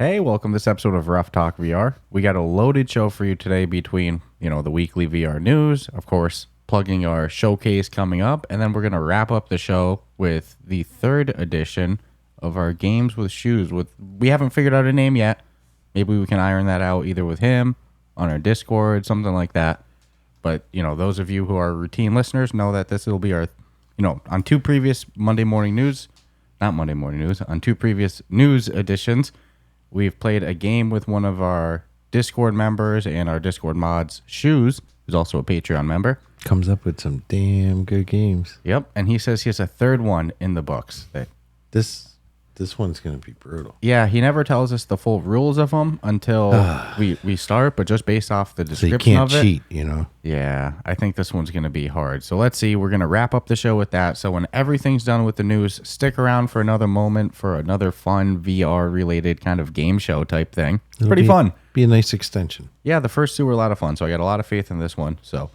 Hey, welcome to this episode of Ruff Talk VR. We got a loaded show for you today between, the weekly VR news, of course, plugging our showcase coming up, and then we're going to wrap up the show with the third edition of our Games with Shoes. We haven't figured out a name yet. Maybe we can iron that out either with him, on our Discord, something like that. But, those of you who are routine listeners know that this will be our, on two previous on two previous news editions, we've played a game with one of our Discord members and our Discord mods, Shoes, who's also a Patreon member. Comes up with some damn good games. Yep, and he says he has a third one in the books. This one's going to be brutal. Yeah, he never tells us the full rules of them until we start, but just based off the description of it. So you can't cheat, Yeah, I think this one's going to be hard. So let's see. We're going to wrap up the show with that. So when everything's done with the news, stick around for another moment for another fun VR-related kind of game show type thing. It's pretty fun. Be a nice extension. Yeah, the first two were a lot of fun, so I got a lot of faith in this one. So,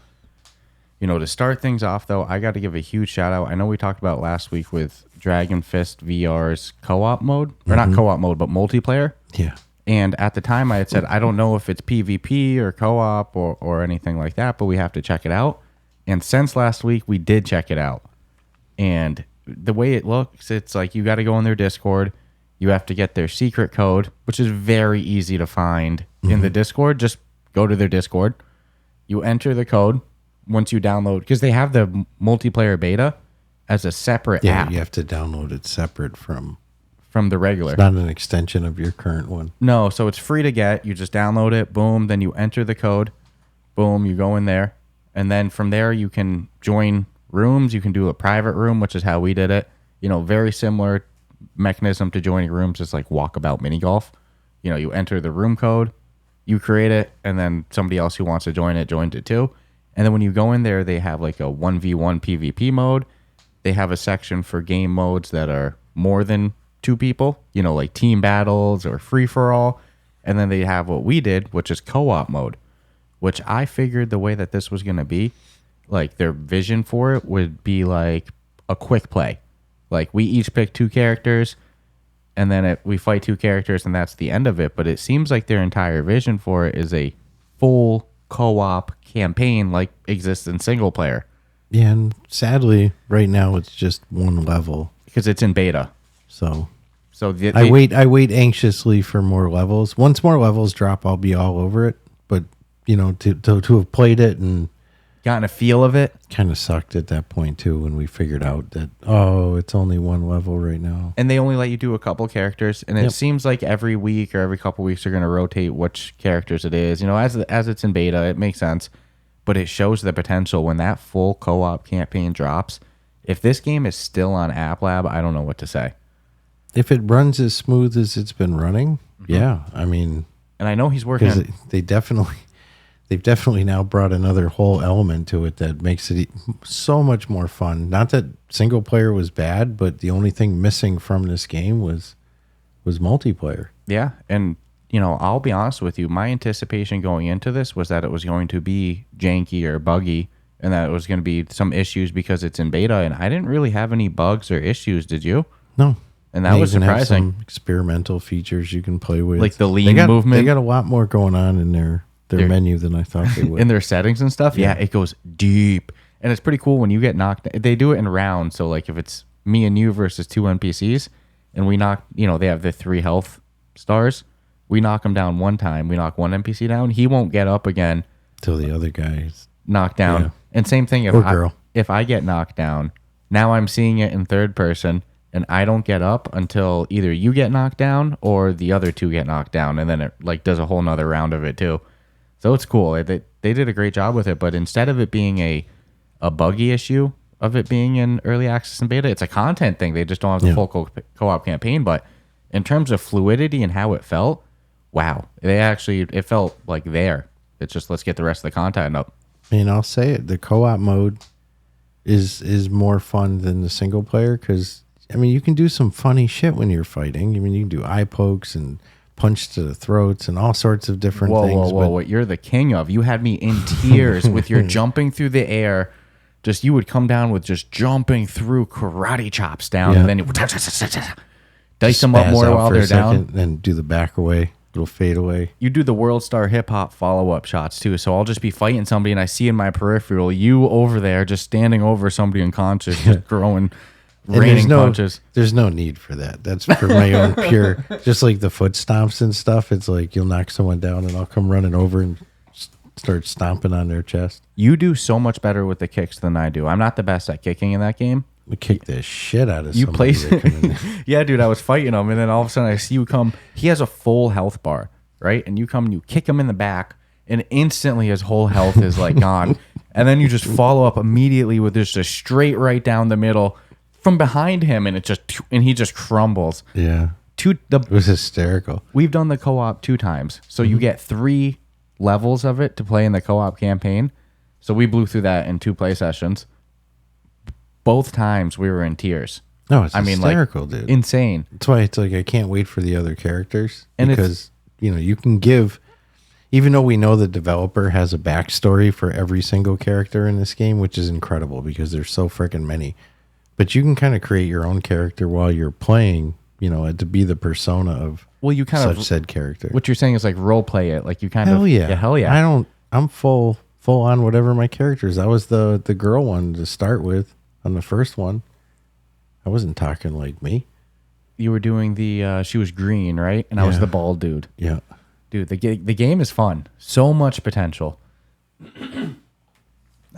to start things off, though, I got to give a huge shout-out. I know we talked about last week with Dragon Fist VR's co-op mode. Or not co-op mode, but multiplayer. Yeah. And at the time, I had said, I don't know if it's PvP or co-op or anything like that, but we have to check it out. And since last week, we did check it out. And the way it looks, it's like you got to go in their Discord. You have to get their secret code, which is very easy to find in the Discord. Just go to their Discord. You enter the code once you download, because they have the multiplayer beta as a separate app. Yeah, you have to download it separate from the regular. It's not an extension of your current one. No, so it's free to get. You just download it, boom, then you enter the code, boom, you go in there, and then from there you can join rooms. You can do a private room, which is how we did it. Very similar mechanism to joining rooms is like Walkabout Mini Golf. You enter the room code, you create it, and then somebody else who wants to join it joins it too. And then when you go in there, they have like a 1v1 PvP mode. They have a section for game modes that are more than two people, like team battles or free-for-all. And then they have what we did, which is co-op mode, which I figured the way that this was going to be, like their vision for it would be like a quick play. Like we each pick two characters, and then we fight two characters, and that's the end of it. But it seems like their entire vision for it is a full co-op campaign like exists in single player. Yeah, and sadly, right now it's just one level because it's in beta. So I wait anxiously for more levels. Once more levels drop, I'll be all over it. But to have played it and gotten a feel of it, kind of sucked at that point too when we figured out that it's only one level right now, and they only let you do a couple characters. And it seems like every week or every couple weeks they're going to rotate which characters it is. As it's in beta, it makes sense. But it shows the potential when that full co-op campaign drops. If this game is still on App Lab, I don't know what to say. If it runs as smooth as it's been running, yeah. I mean... And I know he's working on... They've definitely now brought another whole element to it that makes it so much more fun. Not that single player was bad, but the only thing missing from this game was multiplayer. Yeah, and... I'll be honest with you. My anticipation going into this was that it was going to be janky or buggy and that it was going to be some issues because it's in beta. And I didn't really have any bugs or issues. Did you? No. And that was surprising. Have some experimental features you can play with. Like the lean movement. They got a lot more going on in their menu than I thought they would. In their settings and stuff? Yeah, it goes deep. And it's pretty cool when you get knocked. They do it in rounds. So like if it's me and you versus two NPCs and we knock, they have the 3 health stars. We knock him down one time. We knock one NPC down. He won't get up again till the other guy's knocked down. Yeah. And same thing if I get knocked down. Now I'm seeing it in third person, and I don't get up until either you get knocked down or the other two get knocked down, and then it like does a whole nother round of it too. So it's cool. They did a great job with it. But instead of it being a buggy issue of it being in early access and beta, it's a content thing. They just don't have the full co-op campaign. But in terms of fluidity and how it felt. Wow, it felt like there. It's just let's get the rest of the content up. I mean, I'll say it. The co-op mode is more fun than the single player because, you can do some funny shit when you're fighting. You can do eye pokes and punch to the throats and all sorts of different things. Whoa, what you're the king of. You had me in tears with your jumping through the air. You would come down with just jumping through karate chops down and then dice them up spaz more out while for a they're down. second, then do the back away, little fade away. You do the World Star Hip Hop follow-up shots too. So I'll just be fighting somebody and I see in my peripheral you over there just standing over somebody unconscious, just throwing raining punches. There's no need for that. That's for my own pure, just like the foot stomps and stuff. It's like you'll knock someone down and I'll come running over and start stomping on their chest. You do so much better with the kicks than I do. I'm not the best at kicking in that game. We kick the shit out of You somebody. play, yeah, dude. I was fighting him, and then all of a sudden I see you come. He has a full health bar, right? And you come and you kick him in the back, and instantly his whole health is like gone. And then you just follow up immediately with just a straight right down the middle from behind him, and he just crumbles. Yeah, It was hysterical. We've done the co-op 2 times, so you get 3 levels of it to play in the co-op campaign. So we blew through that in 2 play sessions. Both times we were in tears. No, it's hysterical, dude. Insane. That's why it's like I can't wait for the other characters, And because you can give, even though we know the developer has a backstory for every single character in this game, which is incredible because there's so freaking many. But you can kind of create your own character while you're playing, to be the persona of You kind such of said character. what you're saying is like role play it, like you kind Hell of yeah. hell yeah. I'm full on whatever my character is. I was the girl one to start with on the first one. I wasn't talking like me. You were doing the she was green, right? And I was Yeah. the bald dude. Yeah. Dude, the game is fun. So much potential.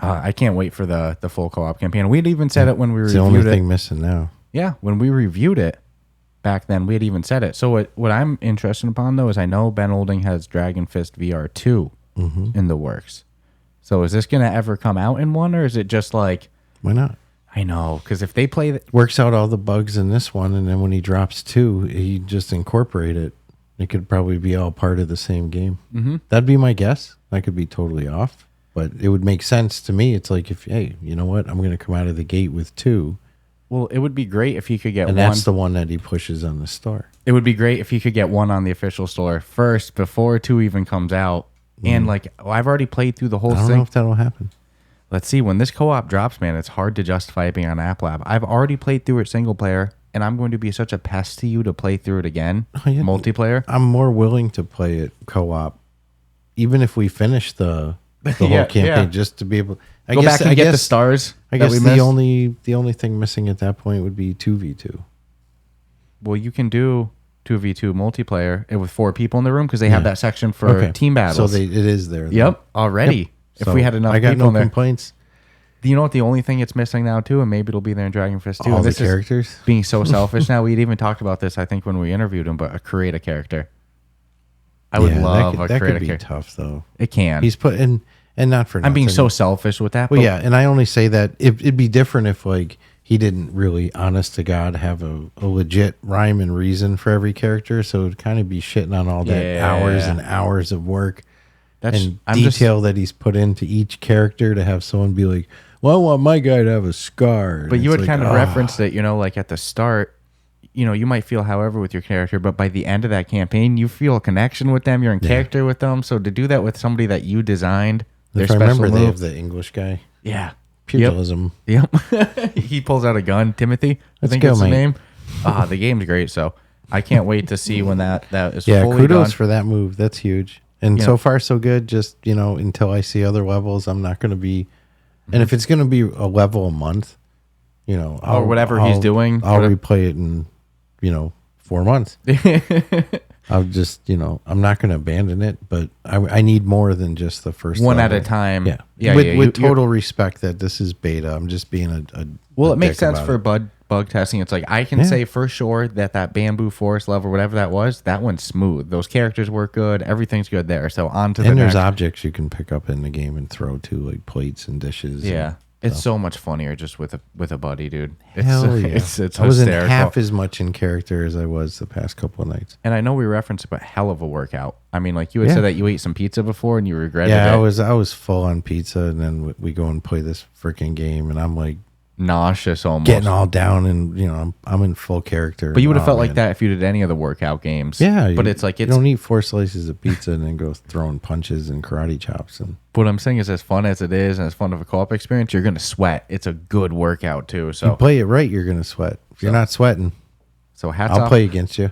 I can't wait for the full co-op campaign. We'd even said it when we It's reviewed the only it. thing missing now. Yeah, when we reviewed it back then, we had even said it. So what I'm interested upon, though, is I know Ben Olding has Dragon Fist VR 2 in the works. So is this going to ever come out in one, or is it just like... Why not? I know, because if they play... Works out all the bugs in this one, and then when he drops 2, he just incorporate it. It could probably be all part of the same game. Mm-hmm. That'd be my guess. I could be totally off, but it would make sense to me. It's like, hey, you know what? I'm going to come out of the gate with 2. Well, it would be great if he could get And one. that's the one that he pushes on the store. It would be great if he could get one on the official store first before 2 even comes out. And I've already played through the whole I don't thing. know if that'll happen. Let's see. When this co-op drops, man, it's hard to justify it being on App Lab. I've already played through it single player, and I'm going to be such a pest to you to play through it again, yeah. multiplayer. I'm more willing to play it co-op, even if we finish the whole campaign, just to be able. Go back and get the stars. I that guess we the missed. only thing missing at that point would be 2v2. Well, you can do 2v2 multiplayer with 4 people in the room because they have that section for team battles. So it is there. Yep, already. Yep. If So we had enough I got people no in there. complaints. You know what? The only thing it's missing now too, and maybe it'll be there in Dragon Fist too. All and the this is characters. being so selfish now. We'd even talked about this, I think, when we interviewed him. But create a character. I would love that a create could a be character. tough though. It can. He's put in, and not for. I'm being nothing. so selfish with that. Well, but yeah, and I only say that it'd be different if like he didn't really, honest to God, have a legit rhyme and reason for every character. So it'd kind of be shitting on all that hours and hours of work and detail that he's put into each character to have someone be like, well, I want my guy to have a scar. But you had kind of referenced it, like at the start, you might feel however with your character, but by the end of that campaign, you feel a connection with them. You're in character with them. So to do that with somebody that you designed, If I remember, they have the English guy. Yeah. Pugilism. Yep. He pulls out a gun. Timothy, I think that's the name. The game's great. So I can't wait to see when that is fully kudos done. for that move. That's huge. And so far, so good. Just, until I see other levels, I'm not going to be. And if it's going to be a level a month, or whatever he's doing, I'll replay it in, 4 months. I'll just, I'm not going to abandon it, but I need more than just the first one level. at a time. Yeah. With total respect that this is beta. I'm just being a well, a it makes dick sense about for it. bug testing. It's like I can say for sure that bamboo forest level, whatever that was, that one's smooth. Those characters work good. Everything's good there. So on to the And there's next. objects you can pick up in the game and throw too, like plates and dishes. Yeah. It's so much funnier just with a buddy, dude. Hell yeah. It's I wasn't hysterical. half as much in character as I was the past couple of nights. And I know we referenced a hell of a workout. I mean, like you had said that you ate some pizza before and you regretted it. Yeah, I was full on pizza, and then we go and play this freaking game, and I'm like Nauseous almost. getting all down, and I'm in full character. But you would have felt like that if you did any of the workout games. Yeah, but it's like you don't eat 4 slices of pizza and then go throwing punches and karate chops. And what I'm saying is, as fun as it is and as fun of a co-op experience, you're gonna sweat. It's a good workout too. So you play it right, you're gonna sweat. If you're not sweating, So I'll play against you.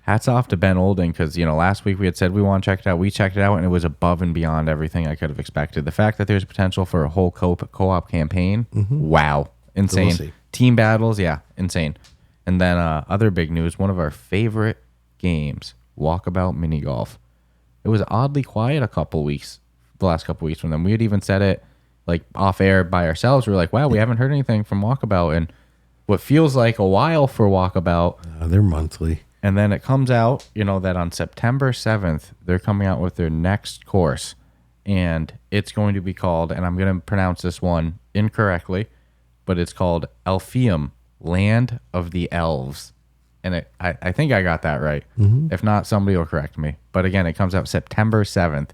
Hats off to Ben Olding because, last week we had said we want to check it out. We checked it out, and it was above and beyond everything I could have expected. The fact that there's potential for a whole co-op campaign, wow, insane. So we'll Team battles, yeah, insane. And then other big news, one of our favorite games, Walkabout Mini Golf. It was oddly quiet the last couple weeks from them. We had even said it like off air by ourselves. We were like, wow, we haven't heard anything from Walkabout in what feels like a while for Walkabout. They're monthly. And then it comes out, that on September 7th, they're coming out with their next course. And it's going to be called, and I'm going to pronounce this one incorrectly, but it's called Alfheim, Land of the Elves. And I think I got that right. Mm-hmm. If not, somebody will correct me. But again, it comes out September 7th.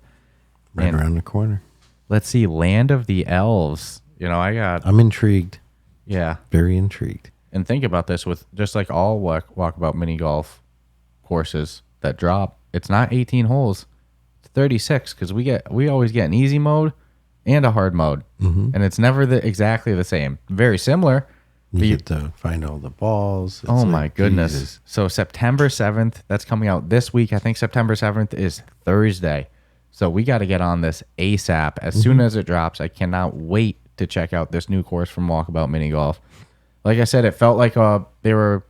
Right around the corner. Let's see, Land of the Elves. I'm intrigued. Yeah. Very intrigued. And think about this with just like all Walkabout Mini Golf courses that drop. It's not 18 holes. It's 36 because we always get an easy mode and a hard mode. Mm-hmm. And it's never exactly the same. Very similar. You get to find all the balls. It's my goodness. Jesus. So September 7th, that's coming out this week. I think September 7th is Thursday. So we got to get on this ASAP. As soon as it drops, I cannot wait to check out this new course from Walkabout Mini Golf. Like I said, it felt like they were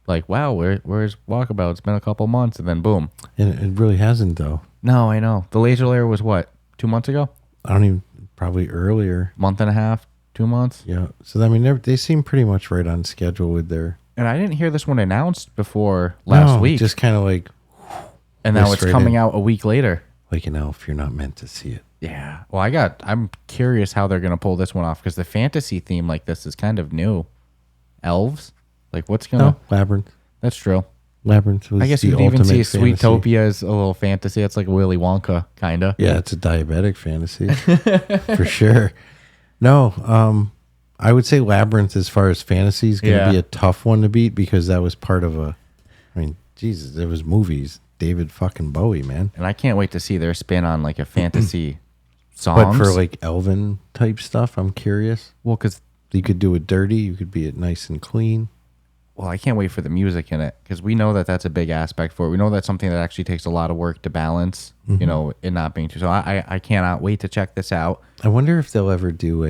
like, wow, where's Walkabout? It's been a couple months, and then boom. And it really hasn't, though. No, I know. The laser layer was what, 2 months ago? I don't even, probably earlier. Month and a half, 2 months? Yeah. So, I mean, they seem pretty much right on schedule with their... And I didn't hear this one announced before last week. Just kind of like... And now it's coming out a week later. Like an elf, you're not meant to see it. Yeah. Well, I'm curious how they're going to pull this one off because the fantasy theme like this is kind of new. Elves? Like what's going to... No, Labyrinth. That's true. Labyrinth was I guess the you could even see fantasy. Sweetopia as a little fantasy. It's like a Willy Wonka, kind of. Yeah, it's a diabetic fantasy. For sure. No, I would say Labyrinth as far as fantasy is going to be a tough one to beat because that was part of I mean, Jesus, there was movies. David fucking Bowie, man. And I can't wait to see their spin on like a fantasy songs. But for like Elven type stuff, I'm curious. Well, because you could do it dirty. You could be it nice and clean. Well, I can't wait for the music in it because we know that that's a big aspect for it. We know that's something that actually takes a lot of work to balance, it not being too. So I cannot wait to check this out. I wonder if they'll ever do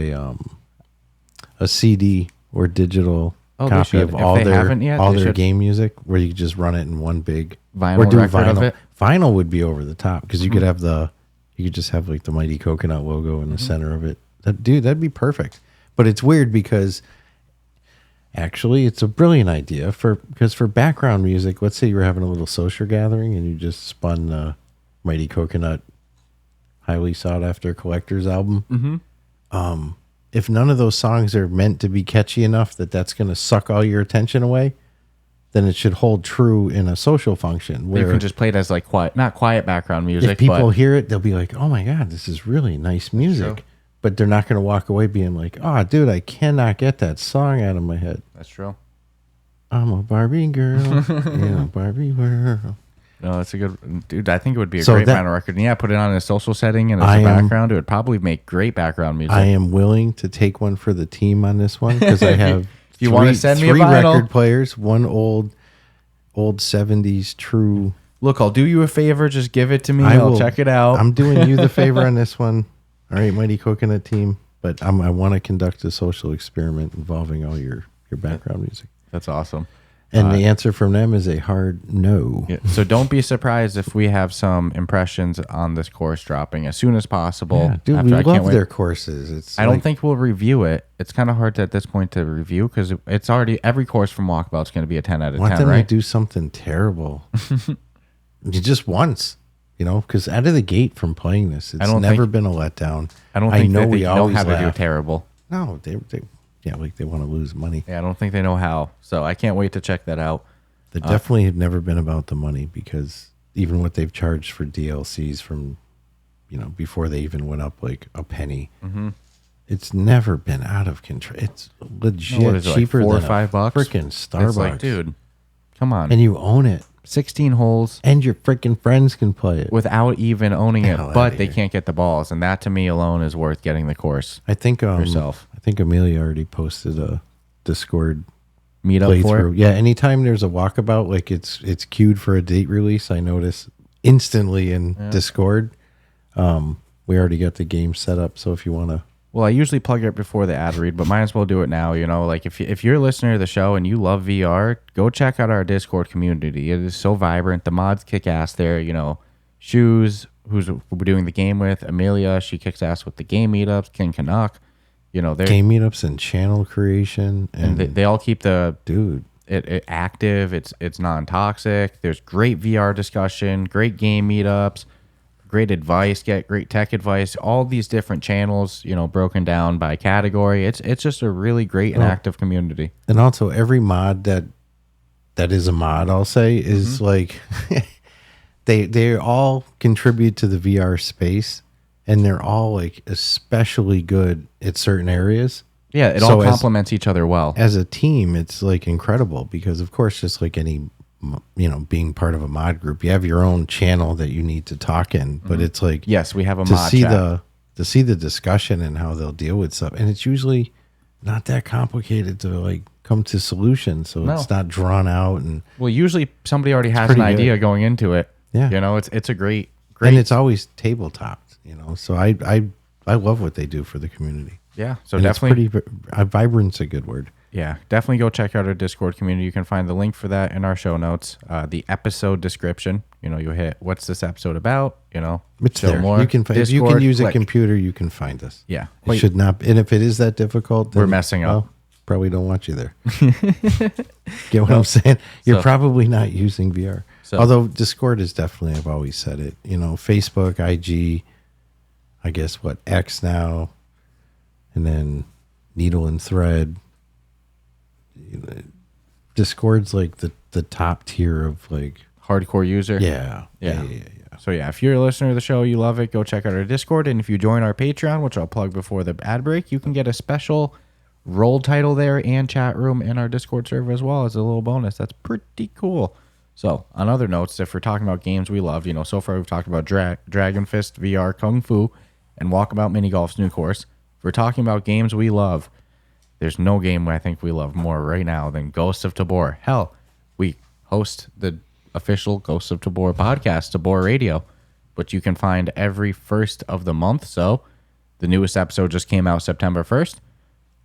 a CD or digital copy of all their game music where you could just run it in one big vinyl or do record vinyl. of it. Vinyl would be over the top because you could have you could just have like the Mighty Coconut logo in the center of it. That'd be perfect. But it's weird because actually it's a brilliant idea because for background music, let's say you're having a little social gathering and you just spun Mighty Coconut highly sought after collector's album. If none of those songs are meant to be catchy enough that's going to suck all your attention away, then it should hold true in a social function where you can just play it as like not quiet background music. If people hear it, they'll be like, "Oh my god, this is really nice music." True. But they're not going to walk away being like, "Oh, dude, I cannot get that song out of my head." That's true. I'm a Barbie girl, yeah, Barbie girl. No, that's a good dude. I think it would be a great vinyl record. And yeah, put it on a social setting and as a background. It would probably make great background music. I am willing to take one for the team on this one because I have you want to send me a three vinyl? Record players, one old 70s true. Look, I'll do you a favor. Just give it to me. I'll check it out. I'm doing you the favor on this one. All right, Mighty Coconut team. But I want to conduct a social experiment involving all your background music. That's awesome. And the answer from them is a hard no. Yeah, so don't be surprised if we have some impressions on this course dropping as soon as possible. Yeah, dude, we love their courses. I don't think we'll review it. It's kind of hard at this point to review because it's already every course from Walkabout is going to be a 10 out of 10, right? Want them to do something terrible. Just once, because out of the gate from playing this, it's never been a letdown. I don't think they know how to do terrible. No, they like they want to lose money. Yeah, I don't think they know how. So I can't wait to check that out. They definitely have never been about the money because even what they've charged for DLCs from, before they even went up like a penny, it's never been out of control. It's legit cheaper like $4 or than $5. Freaking Starbucks. It's like, dude, come on. And you own it. 16 holes. And your freaking friends can play it. Without even owning it, but they can't get the balls. And that to me alone is worth getting the course. I think yourself. I think Amelia already posted a Discord meetup for it. Yeah, anytime there's a walkabout, like it's queued for a date release, I notice instantly in Discord. We already got the game set up, so if you want to. Well, I usually plug it before the ad read, but might as well do it now. You know, like if you're a listener to the show and you love VR, go check out our Discord community. It is so vibrant. The mods kick ass there. You know, Shoes, who we're doing the game with, Amelia, she kicks ass with the game meetups. King Canuck, you know, they're game meetups and channel creation, and they all keep the dude it active. It's non-toxic. There's great VR discussion, great game meetups. Great advice, get great tech advice, all these different channels, you know, broken down by category. It's just a really great and active community. And also every mod that is a mod, I'll say, is like they all contribute to the VR space, and they're all like especially good at certain areas. Yeah, it all complements each other well. As a team, it's like incredible because of course, just like any, you know, being part of a mod group, you have your own channel that you need to talk in, but it's like, yes, we have a to mod see chat. to see the discussion and how they'll deal with stuff. And it's usually not that complicated to like come to solutions. So it's not drawn out. And well, usually somebody already has an idea going into it. Yeah. You know, it's a great, and it's always tabletopped, you know? So I love what they do for the community. Yeah. So And definitely it's pretty, vibrant's a good word. Yeah, definitely go check out our Discord community. You can find the link for that in our show notes. The episode description, you know, you hit what's this episode about, you know, It's there. You can find, if you can use a computer, you can find us. Yeah. It should not, and if it is that difficult, then, we're messing up. Probably don't want you there. Get what I'm saying? You're probably not using VR. Although Discord is definitely, I've always said it, you know, Facebook, IG, I guess what, X now, and then Needle and Thread. Discord's like the top tier of like hardcore user. Yeah. So yeah, if you're a listener to the show, you love it, go check out our Discord. And if you join our Patreon, which I'll plug before the ad break, you can get a special role title there and chat room in our Discord server as well as a little bonus. That's pretty cool. So on other notes, if we're talking about games we love, you know, so far we've talked about Dragon Fist VR, Kung Fu, and Walkabout Mini Golf's new course. If we're talking about games we love, there's no game I think we love more right now than Ghosts of Tabor. Hell, we host the official Ghosts of Tabor podcast, Tabor Radio, which you can find every first of the month. So the newest episode just came out September 1st.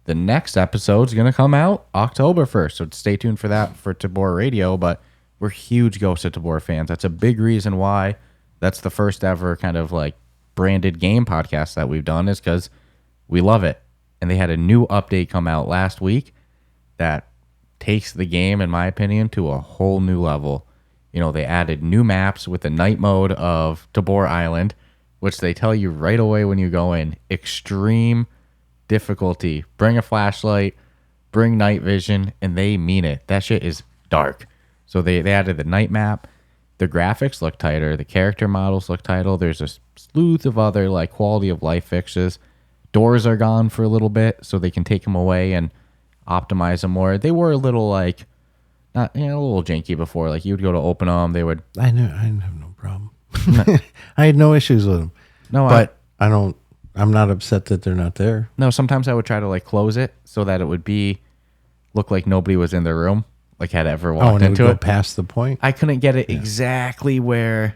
The next episode is going to come out October 1st. So stay tuned for that for Tabor Radio. But we're huge Ghosts of Tabor fans. That's a big reason why that's the first ever kind of like branded game podcast that we've done, is because we love it. And they had a new update come out last week that takes the game, in my opinion, to a whole new level. You know, they added new maps with the night mode of Tabor Island, which they tell you right away when you go in. Extreme difficulty. Bring a flashlight, bring night vision, and they mean it. That shit is dark. So they added the night map. The graphics look tighter. The character models look tighter. There's a slew of other like quality of life fixes. Doors are gone for a little bit, so they can take them away and optimize them more. They were a little like, not, you know, a little janky before. Like you would go to open them, they would. I didn't have no problem. I had no issues with them. No, but I'm not upset that they're not there. No, sometimes I would try to like close it so that it would look like nobody was in the room, like had ever walked into it. Go past the point. I couldn't get it exactly where.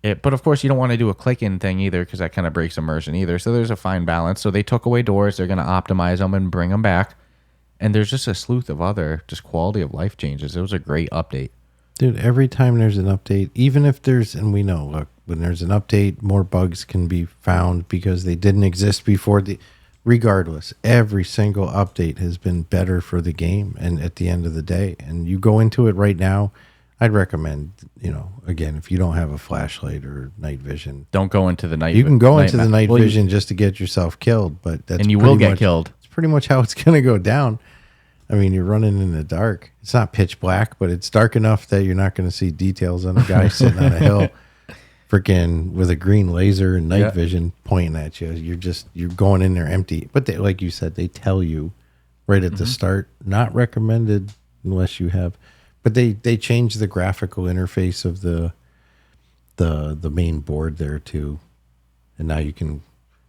But of course, you don't want to do a click-in thing either, because that kind of breaks immersion either. So there's a fine balance. So they took away doors. They're going to optimize them and bring them back. And there's just a slew of other just quality of life changes. It was a great update. Dude, every time there's an update, even if there's, and we know, look, when there's an update, more bugs can be found because they didn't exist before. Regardless, every single update has been better for the game and at the end of the day. And you go into it right now, I'd recommend, you know, again, if you don't have a flashlight or night vision, don't go into the night. You can go into the night vision just to get yourself killed, but that's and you will get killed. It's pretty much how it's going to go down. I mean, you're running in the dark. It's not pitch black, but it's dark enough that you're not going to see details on a guy sitting on a hill, freaking with a green laser and night vision pointing at you. You're going in there empty. But they, like you said, they tell you right at the start, not recommended unless you have. But they changed the graphical interface of the main board there too, and now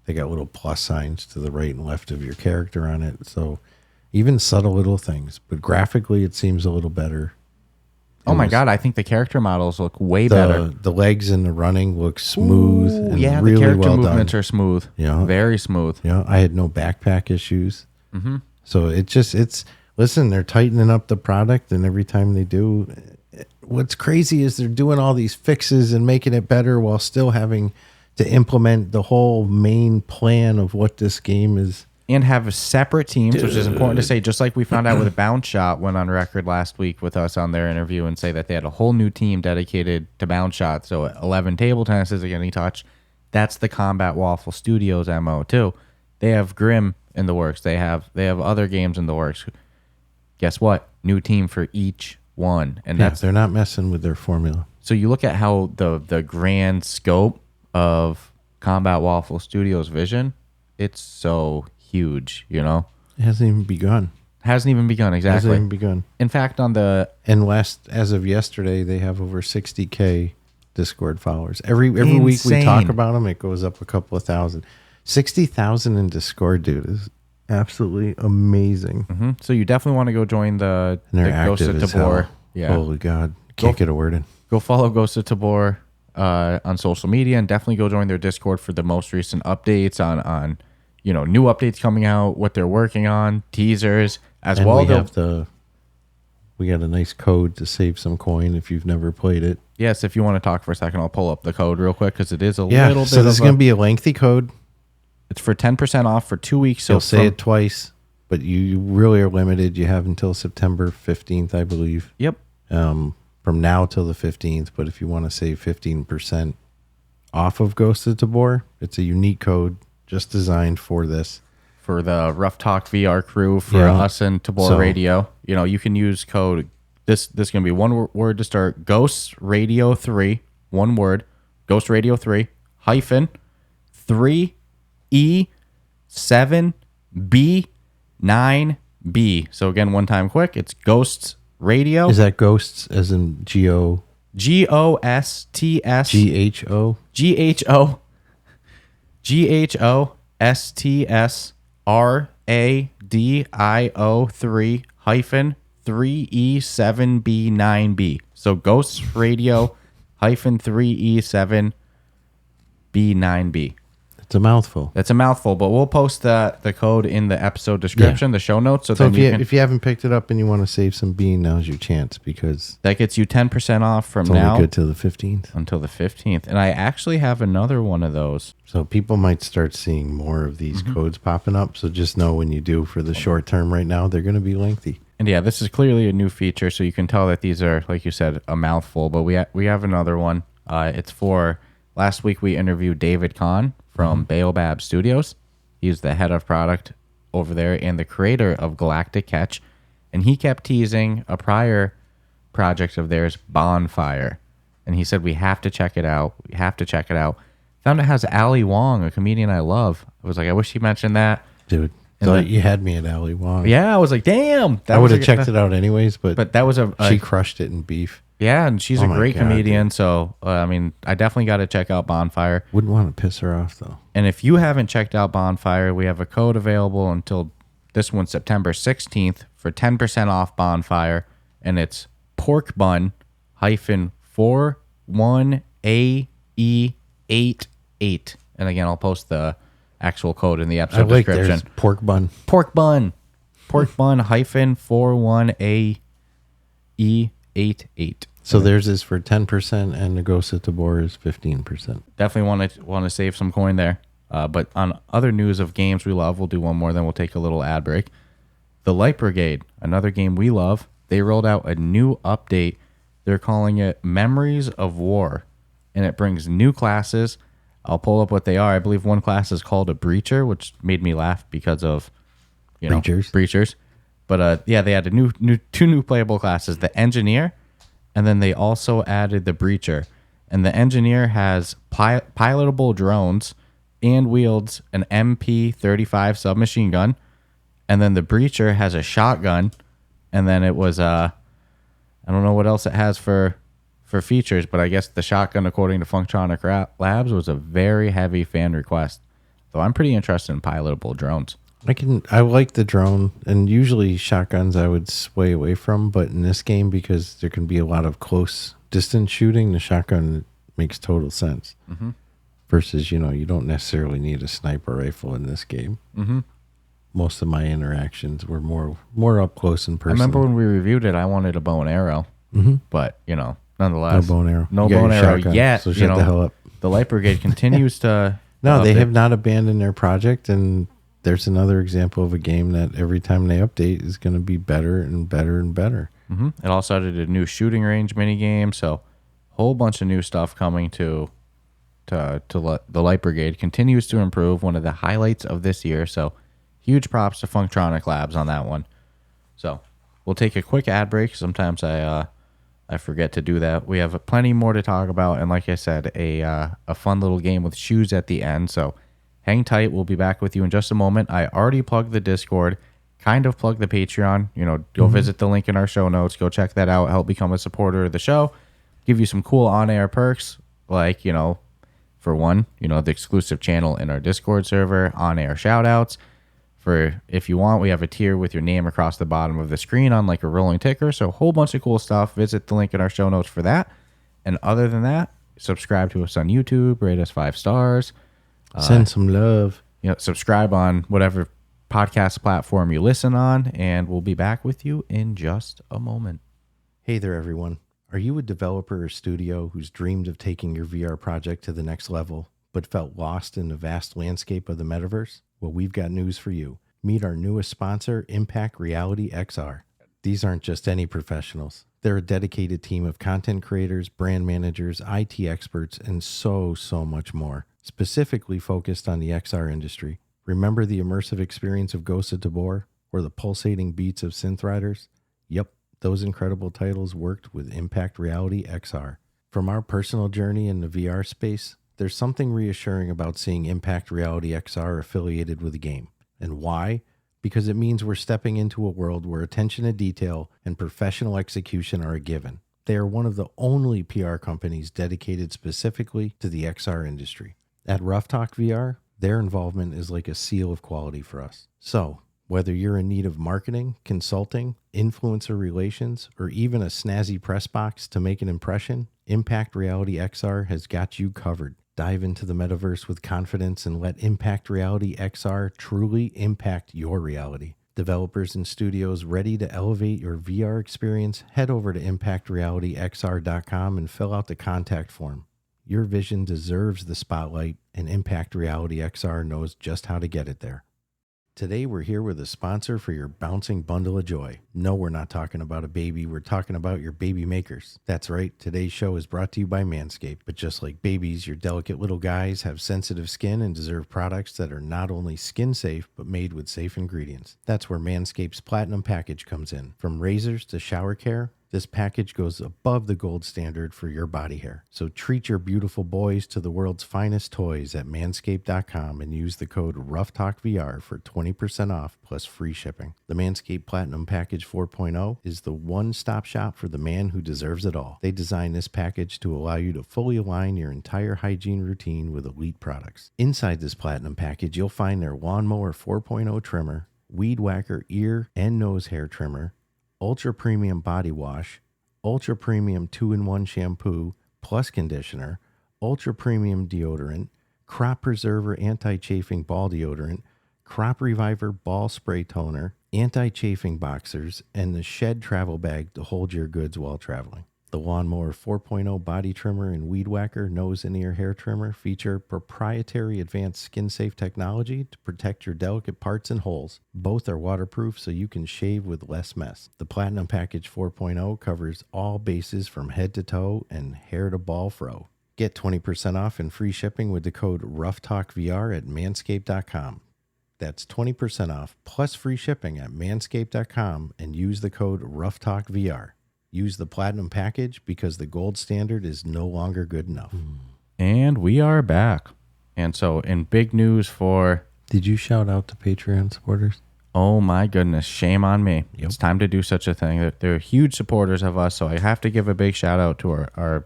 they got little plus signs to the right and left of your character on it. So even subtle little things. But graphically, it seems a little better. Oh my God, I think the character models look way better. The legs and the running look smooth. Ooh, and yeah, really the character well movements done. are smooth. Yeah. Very smooth. Yeah, I had no backpack issues. Mm-hmm. So listen, they're tightening up the product, and every time they do, what's crazy is they're doing all these fixes and making it better while still having to implement the whole main plan of what this game is. And have separate teams, which is important to say, just like we found out with Bounce Shot went on record last week with us on their interview and say that they had a whole new team dedicated to Bounce Shot. So 11 table tennis isn't getting touched. That's the Combat Waffle Studios MO too. They have Grim in the works. They have other games in the works. Guess what? New team for each one. And They're not messing with their formula. So you look at how the grand scope of Combat Waffle Studios' vision, it's so huge, It hasn't even begun. Hasn't even begun, exactly. Hasn't even begun. In fact, as of yesterday, they have over 60K Discord followers. Every week we talk about them, it goes up a couple of thousand. 60,000 in Discord, dude, is absolutely amazing. Mm-hmm. So you definitely want to go join the Ghosts of Tabor. Yeah. Holy God. Can't get a word in. Go follow Ghosts of Tabor on social media, and definitely go join their Discord for the most recent updates on new updates coming out, what they're working on, teasers as and well. We got a nice code to save some coin if you've never played it. Yes, if you want to talk for a second, I'll pull up the code real quick because it is a little bit. So this is going to be a lengthy code. It's for 10% off for 2 weeks. So you'll say it twice, but you really are limited. You have until September 15th, I believe. Yep. From now till the 15th. But if you want to save 15% off of Ghosts of Tabor, it's a unique code just designed for this. For the Rough Talk VR crew, for us and Tabor Radio, you can use code. This is going to be one word to start. Ghost Radio 3, one word. Ghost Radio 3 hyphen 3E7B9B. So again, one time quick. It's Ghosts Radio. Is that ghosts as in G-O? G-O-S-T-S. G-H-O? G-H-O. G-H-O-S-T-S-R-A-D-I-O 3 hyphen 3E7B9B. So Ghosts Radio hyphen 3E7B9B. It's a mouthful. That's a mouthful, but we'll post the code in the episode description, the show notes. So then if you haven't picked it up and you want to save some bean, now's your chance because that gets you 10% off from it's now only good till the 15th. Until the 15th. And I actually have another one of those. So people might start seeing more of these codes popping up. So just know when you do for the short term right now, they're going to be lengthy. And yeah, this is clearly a new feature, so you can tell that these are, like you said, a mouthful. But we have another one. It's for last week we interviewed David Kahn from Baobab Studios. He's the head of product over there and the creator of Galactic Catch. And he kept teasing a prior project of theirs, Bonfire. And he said, we have to check it out. We have to check it out. Found it has Ali Wong, a comedian I love. I was like, I wish he mentioned that. Dude, you had me at Ali Wong. Yeah, I was like, damn. I would have checked it out anyways, but that was she crushed it in beef. Yeah, and she's a great comedian. Dude. So, I definitely got to check out Bonfire. Wouldn't want to piss her off, though. And if you haven't checked out Bonfire, we have a code available until this one, September 16th, for 10% off Bonfire. And it's pork bun hyphen 41AE88. And again, I'll post the actual code in the episode description. Pork bun. Pork bun. Pork bun hyphen 41AE88. So theirs is for 10% and the Ghosts of Tabor is 15%. Definitely want to save some coin there. But on other news of games we love, we'll do one more, then we'll take a little ad break. The Light Brigade, another game we love, they rolled out a new update. They're calling it Memories of War, and it brings new classes. I'll pull up what they are. I believe one class is called a Breacher, which made me laugh because of Breachers. But they added two new playable classes, the Engineer, and then they also added the Breacher. And the Engineer has pilotable drones and wields an MP-35 submachine gun. And then the Breacher has a shotgun. And then it was, I don't know what else it has for features, but I guess the shotgun, according to Functronic Labs, was a very heavy fan request. So I'm pretty interested in pilotable drones. I like the drone, and usually shotguns I would sway away from, but in this game, because there can be a lot of close distance shooting, the shotgun makes total sense. Mm-hmm. Versus, you don't necessarily need a sniper rifle in this game. Mm-hmm. Most of my interactions were more up close and I personal. remember when we reviewed it, I wanted a bow and arrow, but nonetheless, no bow and arrow. No You got bow and your arrow shotgun, yet. So shut the hell up. The Light Brigade continues to. No, they update. have not abandoned their project, and there's another example of a game that every time they update is going to be better and better and better. Mm-hmm. It also added a new shooting range mini game, so a whole bunch of new stuff coming to the Light Brigade. Continues to improve. One of the highlights of this year. So huge props to Funktronic Labs on that one. So we'll take a quick ad break. Sometimes I forget to do that. We have plenty more to talk about, and like I said, a fun little game with shoes at the end. So hang tight. We'll be back with you in just a moment. I already plugged the Discord, kind of plugged the Patreon. Go visit the link in our show notes. Go check that out. Help become a supporter of the show. Give you some cool on-air perks, like, for one, the exclusive channel in our Discord server, on-air shout-outs. For if you want, we have a tier with your name across the bottom of the screen on like a rolling ticker. So a whole bunch of cool stuff. Visit the link in our show notes for that. And other than that, subscribe to us on YouTube, rate us 5 stars. Send some love. Subscribe on whatever podcast platform you listen on, and we'll be back with you in just a moment. Hey there, everyone. Are you a developer or studio who's dreamed of taking your VR project to the next level, but felt lost in the vast landscape of the metaverse? Well, we've got news for you. Meet our newest sponsor, Impact Reality XR. These aren't just any professionals. They're a dedicated team of content creators, brand managers, IT experts, and so much more, specifically focused on the XR industry. Remember the immersive experience of Ghosts of Tabor or the pulsating beats of Synth Riders? Yep, those incredible titles worked with Impact Reality XR. From our personal journey in the VR space, there's something reassuring about seeing Impact Reality XR affiliated with a game. And why? Because it means we're stepping into a world where attention to detail and professional execution are a given. They are one of the only PR companies dedicated specifically to the XR industry. At Ruff Talk VR, their involvement is like a seal of quality for us. So, whether you're in need of marketing, consulting, influencer relations, or even a snazzy press box to make an impression, Impact Reality XR has got you covered. Dive into the metaverse with confidence and let Impact Reality XR truly impact your reality. Developers and studios ready to elevate your VR experience, head over to impactrealityxr.com and fill out the contact form. Your vision deserves the spotlight, and Impact Reality XR knows just how to get it there. Today, we're here with a sponsor for your bouncing bundle of joy. No, we're not talking about a baby. We're talking about your baby makers. That's right. Today's show is brought to you by Manscaped. But just like babies, your delicate little guys have sensitive skin and deserve products that are not only skin safe, but made with safe ingredients. That's where Manscaped's Platinum Package comes in. From razors to shower care, this package goes above the gold standard for your body hair. So treat your beautiful boys to the world's finest toys at manscaped.com and use the code RoughTalkVR for 20% off plus free shipping. The Manscaped Platinum Package 4.0 is the one-stop shop for the man who deserves it all. They designed this package to allow you to fully align your entire hygiene routine with elite products. Inside this Platinum Package, you'll find their Lawnmower 4.0 trimmer, Weed Whacker ear and nose hair trimmer, Ultra Premium Body Wash, Ultra Premium 2-in-1 Shampoo plus Conditioner, Ultra Premium Deodorant, Crop Preserver Anti-Chafing Ball Deodorant, Crop Reviver Ball Spray Toner, Anti-Chafing Boxers, and the Shed Travel Bag to hold your goods while traveling. The Lawnmower 4.0 Body Trimmer and Weed Whacker Nose and Ear Hair Trimmer feature proprietary advanced skin-safe technology to protect your delicate parts and holes. Both are waterproof so you can shave with less mess. The Platinum Package 4.0 covers all bases from head to toe and hair to ball fro. Get 20% off and free shipping with the code RoughTalkVR at manscaped.com. That's 20% off plus free shipping at manscaped.com and use the code RoughTalkVR. Use the Platinum Package because the gold standard is no longer good enough. And we are back. And so in big news for... Did you shout out to Patreon supporters? Oh my goodness, shame on me. Yep. It's time to do such a thing. They're huge supporters of us, so I have to give a big shout out to our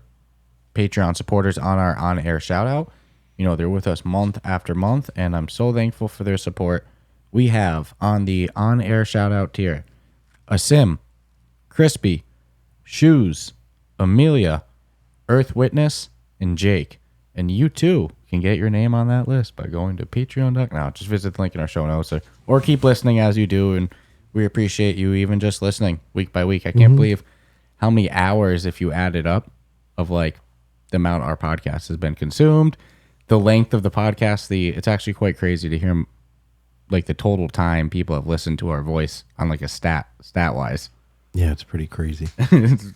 Patreon supporters on our on-air shout out. They're with us month after month, and I'm so thankful for their support. we have on the on-air shout-out tier, Asim, Crispy, Shoes, Amelia, Earth Witness, and Jake. And you too can get your name on that list by going to patreon.com. Now, just visit the link in our show notes or keep listening as you do. And we appreciate you even just listening week by week. I can't believe how many hours, if you add it up, of like the amount our podcast has been consumed, the length of the podcast. It's actually quite crazy to hear like the total time people have listened to our voice on like a stat wise. Yeah, it's pretty crazy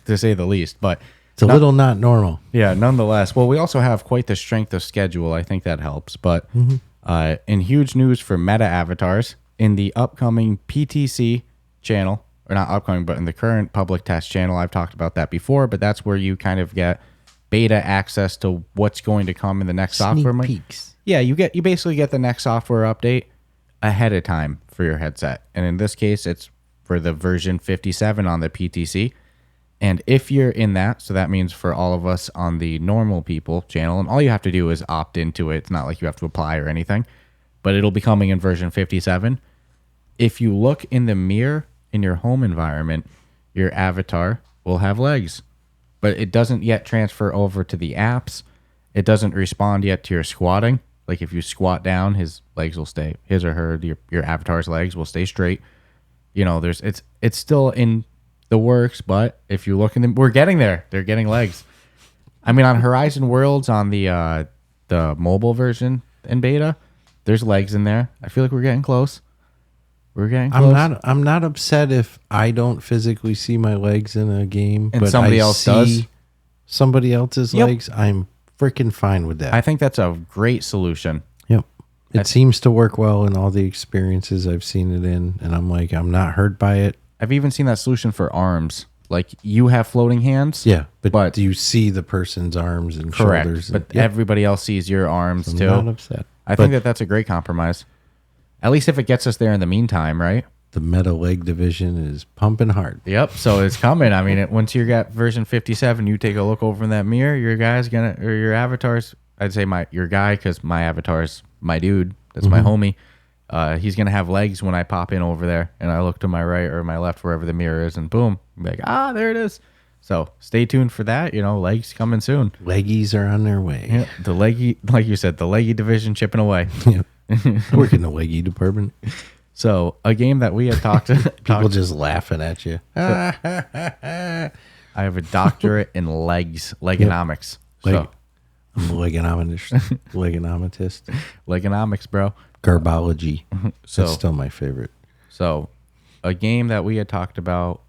to say the least. But it's a little not normal. Yeah, nonetheless. Well, we also have quite the strength of schedule. I think that helps. But in huge news for meta avatars, in the upcoming PTC channel, or not upcoming, but in the current public test channel, I've talked about that before, but that's where you kind of get beta access to what's going to come in the next software. Peeks. Yeah, you basically get the next software update ahead of time for your headset. And in this case, it's for the version 57 on the PTC. And if you're in that, so that means for all of us on the normal people channel, and all you have to do is opt into it. It's not like you have to apply or anything, but it'll be coming in version 57. If you look in the mirror in your home environment, your avatar will have legs, but it doesn't yet transfer over to the apps. It doesn't respond yet to your squatting. Like if you squat down, his legs will stay, his or her, your avatar's legs will stay straight. You know, it's still in the works, but if you look in them, we're getting there. They're getting legs. I mean, on Horizon Worlds, on the mobile version in beta, there's legs in there. I feel like we're getting close. We're getting close. I'm not upset if I don't physically see my legs in a game, and but somebody else does. Somebody else's legs. I'm freaking fine with that. I think that's a great solution. Yep. It seems to work well in all the experiences I've seen it in, and I'm like, I'm not hurt by it. I've even seen that solution for arms. Like you have floating hands. Yeah, but do you see the person's arms and correct, shoulders? But everybody else sees your arms too. I'm not upset. I think that's a great compromise. At least if it gets us there in the meantime, right? The meta leg division is pumping hard. Yep, so it's coming. I mean, once you got version 57, you take a look over in that mirror, your avatar's, I'd say your guy, because my avatar's my dude. That's my homie. He's going to have legs when I pop in over there and I look to my right or my left, wherever the mirror is, and boom, I'm like, there it is. So stay tuned for that. Legs coming soon. Leggies are on their way. Yeah, the leggy, like you said, the leggy division chipping away. Yep. Work in the leggy department. So a game that we had talked people just laughing at you. I have a doctorate in legonomics. So I'm a legonomist. Legonomics, bro. Garbology. So, that's still my favorite. So a game that we had talked about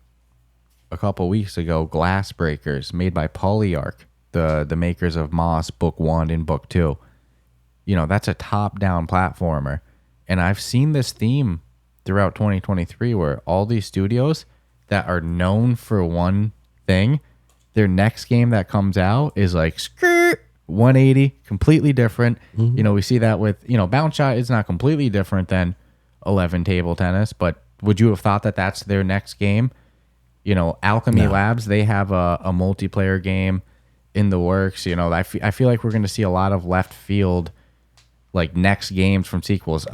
a couple weeks ago, Glassbreakers, made by Polyarch, the makers of Moss Book 1 and Book 2. That's a top-down platformer. And I've seen this theme throughout 2023 where all these studios that are known for one thing, their next game that comes out is like 180, completely different. We see that with, Bounce Shot is not completely different than 11 Table Tennis, but would you have thought that that's their next game? Alchemy Labs, they have a multiplayer game in the works. I feel like we're going to see a lot of left field, like next games from sequels.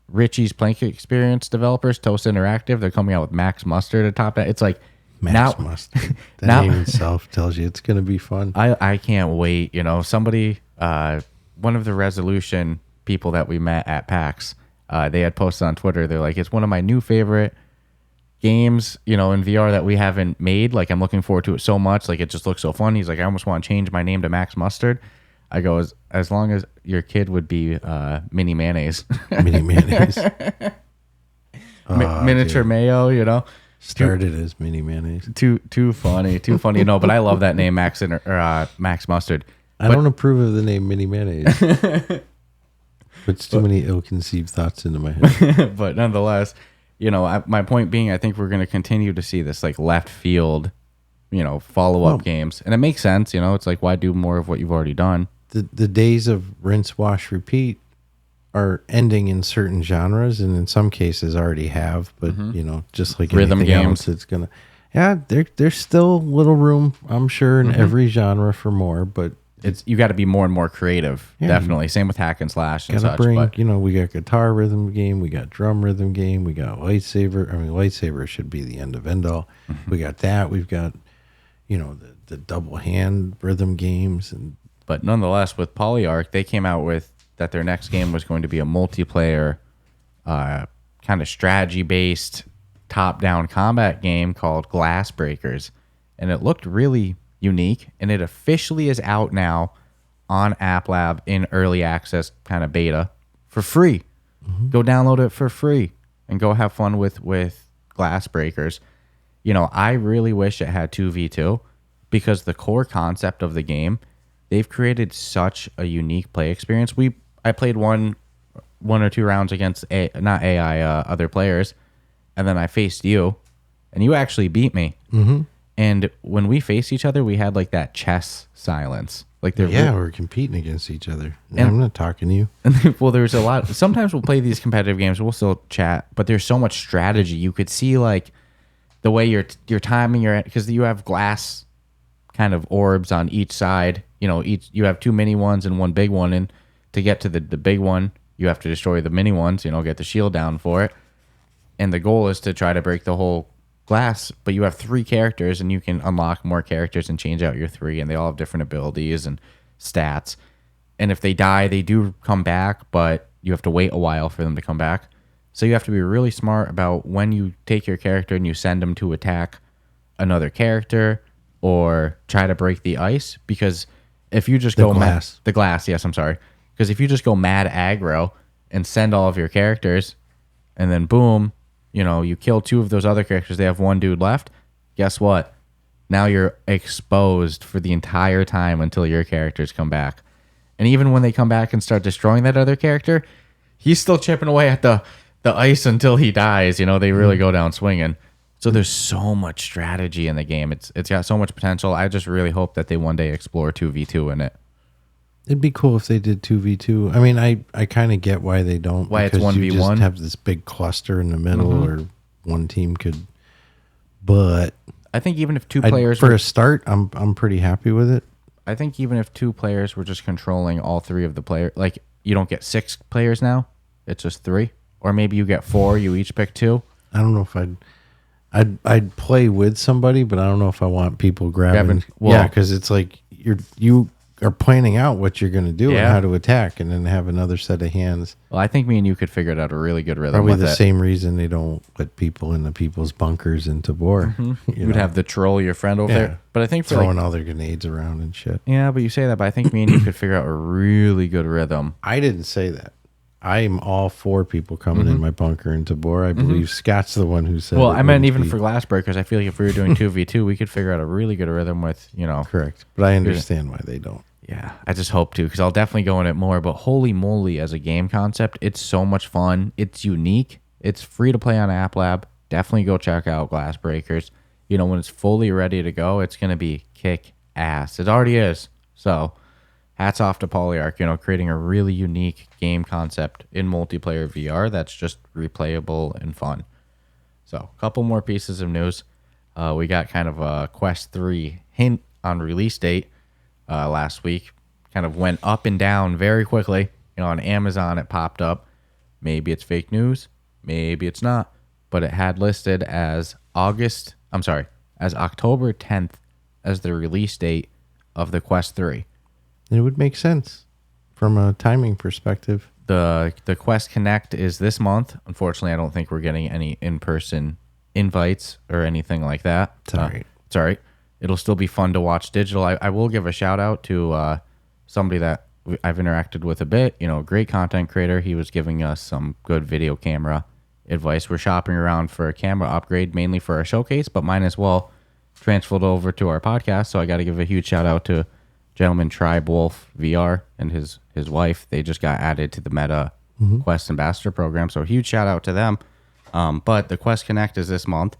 Richie's Plank Experience developers, Toast Interactive, they're coming out with Max Mustard atop that. It's like Max Mustard. That name itself tells you it's going to be fun. I can't wait. Somebody, one of the Resolution people that we met at PAX, they had posted on Twitter. They're like, it's one of my new favorite games, in VR that we haven't made. Like, I'm looking forward to it so much. Like, it just looks so fun. He's like, I almost want to change my name to Max Mustard. I go, as long as your kid would be Mini Mayonnaise. Mini Mayonnaise. Miniature mayo, Started as Mini Mayonnaise. Too funny. But I love that name, Max Mustard. I don't approve of the name Mini Mayonnaise. Puts too many ill-conceived thoughts into my head. But nonetheless, my point being, I think we're going to continue to see this like left field, follow-up games. And it makes sense, it's like, why do more of what you've already done? The days of rinse, wash, repeat are ending in certain genres, and in some cases already have, but just like rhythm anything games, else, it's gonna there's still little room, I'm sure, in every genre for more, but it's you got to be more and more creative. Yeah, definitely. Same with hack and slash and gotta such. bring, But we got guitar rhythm game, we got drum rhythm game, we got lightsaber. I mean, lightsaber should be the end of end all. We got that. We've got, the double hand rhythm games. But nonetheless, with Polyarch, they came out with that their next game was going to be a multiplayer, kind of strategy-based, top-down combat game called Glassbreakers. And it looked really unique, and it officially is out now on App Lab in early access kind of beta for free. Go download it for free and go have fun with Glassbreakers. I really wish it had 2v2 because the core concept of the game, they've created such a unique play experience. I played one or two rounds against not AI, other players, and then I faced you, and you actually beat me. And when we faced each other, we had like that chess silence. Like we're competing against each other. And I'm not talking to you. Well, there's a lot. Sometimes we'll play these competitive games. We'll still chat, but there's so much strategy. You could see like the way you're timing because you have glass kind of orbs on each side. You have two mini ones and one big one, and to get to the big one, you have to destroy the mini ones. Get the shield down for it, and the goal is to try to break the whole glass. But you have 3 characters, and you can unlock more characters and change out your 3, and they all have different abilities and stats. And if they die, they do come back, but you have to wait a while for them to come back. So you have to be really smart about when you take your character and you send them to attack another character or try to break the ice, because if you just go the glass, yes, I'm sorry. Because if you just go mad aggro and send all of your characters, and then boom, you kill 2 of those other characters, they have 1 dude left. Guess what? Now you're exposed for the entire time until your characters come back. And even when they come back and start destroying that other character, he's still chipping away at the ice until he dies. They really go down swinging. So there's so much strategy in the game. It's got so much potential. I just really hope that they one day explore 2v2 in it. It'd be cool if they did 2v2. I mean, I kind of get why they don't. Why it's 1v1. You just have this big cluster in the middle, or one team could. But I think even if 2 players for a start, I'm pretty happy with it. I think even if 2 players were just controlling all 3 of the players, like you don't get 6 players now, it's just 3, or maybe you get 4. You each pick 2. I don't know if I'd play with somebody, but I don't know if I want people grabbing. Yeah, because it's like you are planning out what you're going to do and how to attack, and then have another set of hands. Well, I think me and you could figure out a really good rhythm. Probably with the it. same reason they don't let people in the people's bunkers in Tabor. You'd have the troll, your friend over there. But I think for throwing all their grenades around and shit. Yeah, but you say that, but I think me and you could figure out a really good rhythm. I didn't say that. I'm all for people coming in my bunker in Tabor. I believe Scott's the one who said. Well, I meant even for Glassbreakers, I feel like if we were doing 2v2, we could figure out a really good rhythm with, Correct. But I understand why they don't. Yeah, I just hope to, because I'll definitely go in it more. But holy moly, as a game concept, it's so much fun. It's unique. It's free to play on App Lab. Definitely go check out Glassbreakers. When it's fully ready to go, it's going to be kick ass. It already is. So hats off to Polyarch, creating a really unique game concept in multiplayer VR that's just replayable and fun. So a couple more pieces of news. We got kind of a Quest 3 hint on release date last week. Kind of went up and down very quickly. On Amazon it popped up. Maybe it's fake news. Maybe it's not. But it had listed as October 10th as the release date of the Quest 3. It would make sense from a timing perspective. The Quest Connect is this month. Unfortunately, I don't think we're getting any in-person invites or anything like that. It's all right. It's all right. It'll still be fun to watch digital. I will give a shout out to somebody that I've interacted with a bit. Great content creator. He was giving us some good video camera advice. We're shopping around for a camera upgrade, mainly for our showcase, but mine as well transferred over to our podcast. So I got to give a huge shout out to gentleman Tribe Wolf VR and his wife. They just got added to the Meta Quest Ambassador program. So huge shout out to them. But the Quest Connect is this month.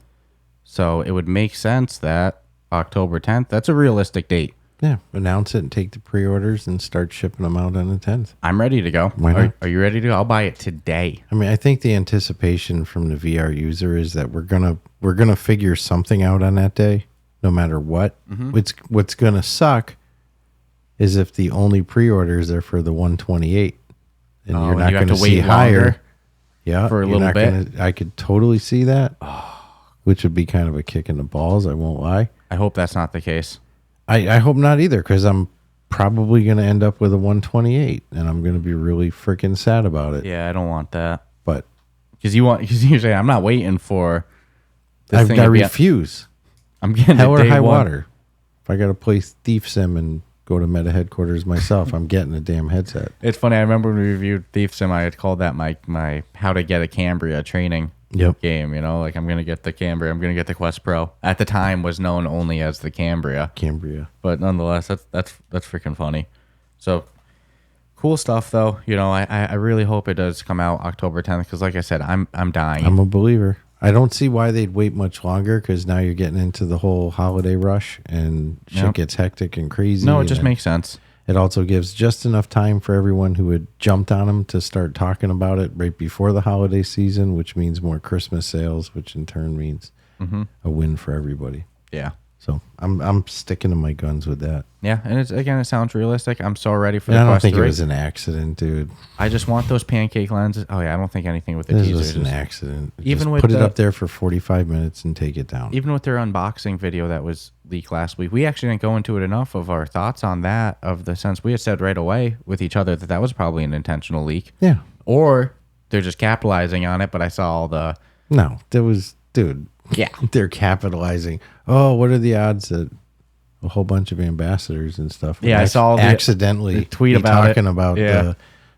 So it would make sense that October 10th, that's a realistic date. Yeah, announce it and take the pre-orders and start shipping them out on the 10th. I'm ready to go. Why not? Are you ready to go? I'll buy it today. I mean, I think the anticipation from the VR user is that we're gonna figure something out on that day, no matter what. What's gonna suck is if the only pre-orders are for the 128, and you're and not you have going to to see wait higher. longer Yeah, for a you're little not bit. I could totally see that, which would be kind of a kick in the balls. I won't lie. I hope that's not the case. I hope not either, because I'm probably going to end up with a 128, and I'm going to be really freaking sad about it. Yeah, I don't want that. But Because usually I'm not waiting for this I've thing got to to be refuse. I'm getting Hell it or day high one. water. If I got to play Thief Sim and go to Meta headquarters myself, I'm getting a damn headset. It's funny. I remember when we reviewed Thief Sim, I had called that my how to get a Cambria training game. You know, like I'm gonna get the Cambria. I'm gonna get the Quest Pro. At the time, was known only as the Cambria, but nonetheless, that's freaking funny. So cool stuff, though. You know, I really hope it does come out October 10th because, like I said, I'm dying. I'm a believer. I don't see why they'd wait much longer, because now you're getting into the whole holiday rush and shit gets hectic and crazy. No, it just makes sense. It also gives just enough time for everyone who had jumped on them to start talking about it right before the holiday season, which means more Christmas sales, which in turn means a win for everybody. Yeah. So I'm sticking to my guns with that. Yeah, and it sounds realistic. I'm so ready for And the I don't Quest think 3. it was an accident, dude. I just want those pancake lenses. Oh yeah, I don't think anything with the This teaser. was an Just- accident. Even Just with put it the- up there for 45 minutes and take it down. Even with their unboxing video that was leaked last week, we actually didn't go into it enough of our thoughts on that. Of the sense we had said right away with each other that was probably an intentional leak, Yeah. or they're just capitalizing on it. But I saw all the No, there was, dude. Yeah. They're capitalizing. Oh, what are the odds that a whole bunch of ambassadors and stuff? Yeah, I saw the accidentally tweet be about it. talking about Yeah.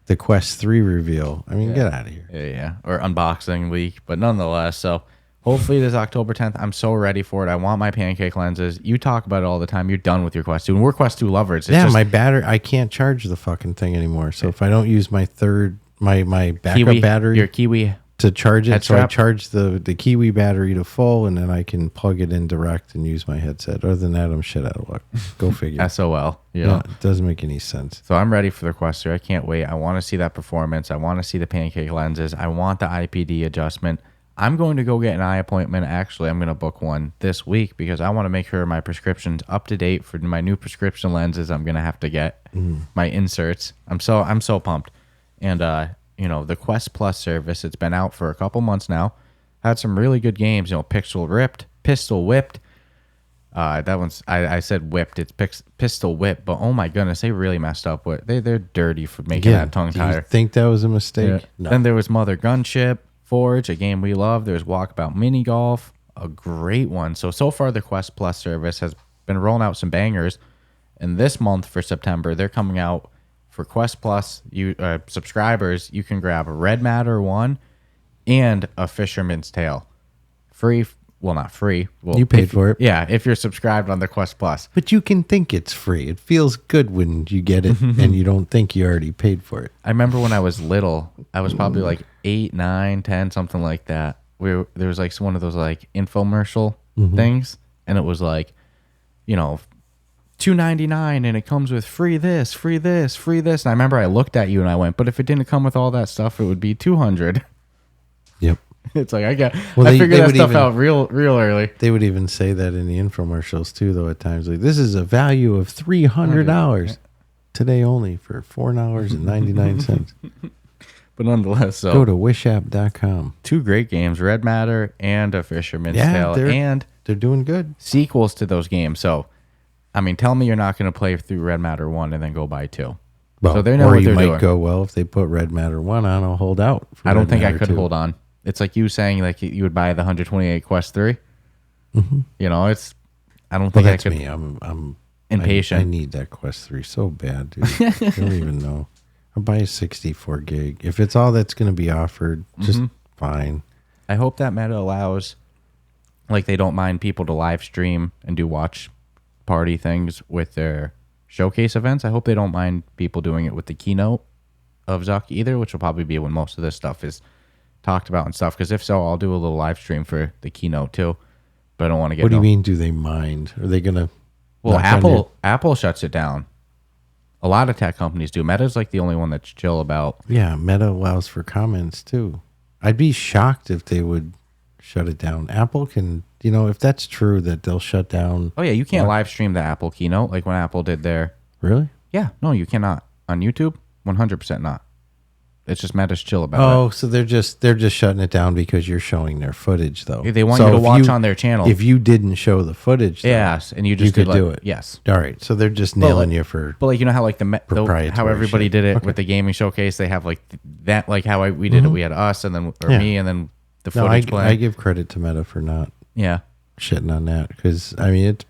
the Quest 3 reveal. I mean, get out of here. yeah, or unboxing leak. But nonetheless, so hopefully this October 10th. I'm so ready for it. I want my pancake lenses. You talk about it all the time. You're done with your Quest 2, and we're Quest 2 lovers. It's Yeah, just, my battery, I can't charge the fucking thing anymore. So if I don't use my backup battery your Kiwi. to charge it, so I Headstrap? charge the Kiwi battery to full, and then I can plug it in direct and use my headset. Other than that, I'm shit out of luck. Go figure. SOL. You No, know? it doesn't make any sense. So I'm ready for the Quest 3. I can't wait. I want to see that performance. I want to see the pancake lenses. I want the IPD adjustment. I'm going to go get an eye appointment. Actually, I'm going to book one this week because I want to make sure my prescription's up to date for my new prescription lenses. I'm going to have to get my inserts. I'm so pumped. And you know, the Quest Plus service, it's been out for a couple months now. Had some really good games, you know, Pistol Whipped. That one's I said whipped. It's Pistol Whip, but oh my goodness, they really messed up with. They're dirty for making that tongue do you tire. think that was a mistake? Yeah. No. Then there was Mother Gunship Forge, a game we love. There's Walkabout Mini Golf, a great one. So far the Quest Plus service has been rolling out some bangers. And this month for September, they're coming out for Quest Plus subscribers. You can grab a Red Matter 1 and a Fisherman's Tale. Free. Well, not free. Well, You paid for it. Yeah, if you're subscribed on the Quest Plus. But you can think it's free. It feels good when you get it and you don't think you already paid for it. I remember when I was little, I was probably like 8, 9, 10, something like that. There was like one of those like infomercial things, and it was like, you know, $2.99 and it comes with free this, free this, free this. And I remember I looked at you and I went, but if it didn't come with all that stuff, it would be $200. Yep. It's like I They figured that would stuff even- out real early. They would even say that in the infomercials too, though, at times. Like, this is a value of $300 today only for $4.99. But nonetheless, so Go to wishapp.com. 2 great games, Red Matter and a Fisherman's Yeah, Tale, and they're doing good. sequels to those games. So, I mean, tell me you're not going to play through Red Matter 1 and then go buy 2. Well, So they know or what you they're might doing. go, well, if they put Red Matter 1 on, I'll hold out. For I don't Red think I Matter could 2. hold on. It's like you saying like you would buy the 128 Quest 3. You know, I don't Well, think I that's could. me. I'm Impatient. I need that Quest 3 so bad, dude. I don't even know. I'll buy a 64 gig. If it's all that's going to be offered, just fine. I hope that Meta allows, like, they don't mind people to live stream and do watch party things with their showcase events. I hope they don't mind people doing it with the keynote of Zuck either, which will probably be when most of this stuff is talked about and stuff. Because if so, I'll do a little live stream for the keynote too. But I don't want to get. What do you mean? Do they mind? Are they going to? Well, Apple shuts it down. A lot of tech companies do. Meta's like the only one that's chill about. Yeah, Meta allows for comments too. I'd be shocked if they would shut it down. Apple can, if that's true that they'll shut down. Oh yeah, you can't live stream the Apple keynote like when Apple did their. Really? Yeah, no, you cannot on YouTube. 100% not. It's just Meta's chill about it. Oh, so they're just shutting it down because you're showing their footage, though. They want you to watch on their channel. If you didn't show the footage, though, yes, and you just could do it. Yes. All right, so they're just nailing you for. But like you know how like how everybody did it with the gaming showcase. They have like that, like how we did it. We had us and then me and then the footage playing. I give credit to Meta for not shitting on that, because I mean it's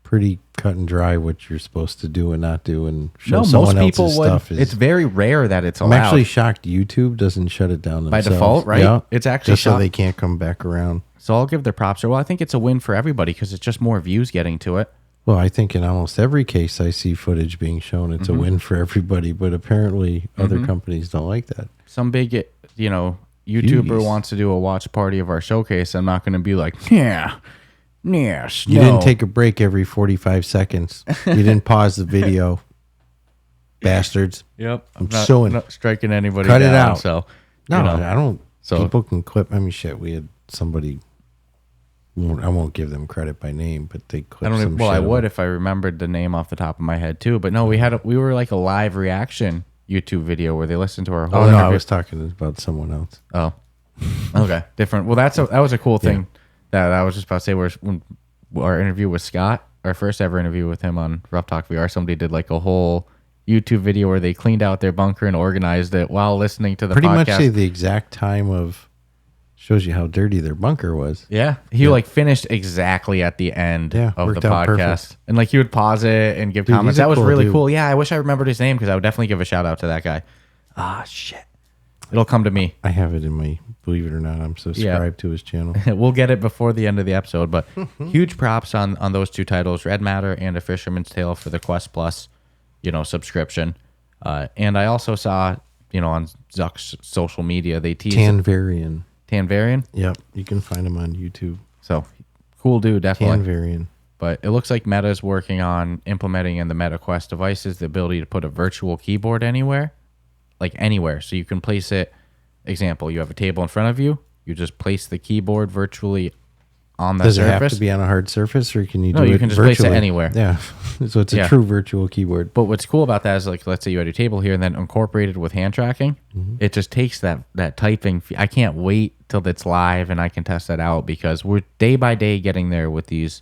pretty cut and dry what you're supposed to do and not do, and show someone else's stuff. It's very rare that it's allowed. I'm actually shocked YouTube doesn't shut it down themselves. By default, right? Yeah, it's actually just so they can't come back around. So I'll give their props. Well, I think it's a win for everybody because it's just more views getting to it. Well, I think in almost every case I see footage being shown, it's a win for everybody. But apparently, other companies don't like that. Some big, YouTuber wants to do a watch party of our showcase. I'm not going to be like, yes. You didn't take a break every 45 seconds. You didn't pause the video. Bastards. Yep. I'm not striking anybody Cut down. it out. So, no, I don't. So people can clip. I mean, shit, we had somebody. I won't give them credit by name, but they clipped some shit. Well, I would if I remembered the name off the top of my head too. But no, we were like a live reaction YouTube video where they listened to our whole interview. I was talking about someone else. Oh, okay. Different. Well, that was a cool thing. That I was just about to say, when our interview with Scott, our first ever interview with him on Rough Talk VR, somebody did like a whole YouTube video where they cleaned out their bunker and organized it while listening to the podcast. Pretty much say the exact time of, shows you how dirty their bunker was. Yeah. He like finished exactly at the end of the podcast. Perfect. And like he would pause it and give comments. That was cool, really cool. Yeah, I wish I remembered his name because I would definitely give a shout out to that guy. Ah, shit. It'll come to me. I have it in my, believe it or not, I'm subscribed to his channel. We'll get it before the end of the episode, but huge props on those two titles, Red Matter and A Fisherman's Tale for the Quest Plus, subscription. And I also saw, on Zuck's social media, they teased Tanvarian? Yep, you can find him on YouTube. So, cool dude, definitely. Tanvarian. But it looks like Meta is working on implementing in the Meta Quest devices the ability to put a virtual keyboard anywhere. Like anywhere. So you can place it, example, you have a table in front of you, you just place the keyboard virtually on the surface. Does it have to be on a hard surface, or can you do it virtually? No, you can just place it anywhere. Yeah. So it's a true virtual keyboard. But what's cool about that is, like, let's say you had your table here and then incorporated with hand tracking, it just takes that typing. I can't wait till it's live and I can test that out, because we're day by day getting there with these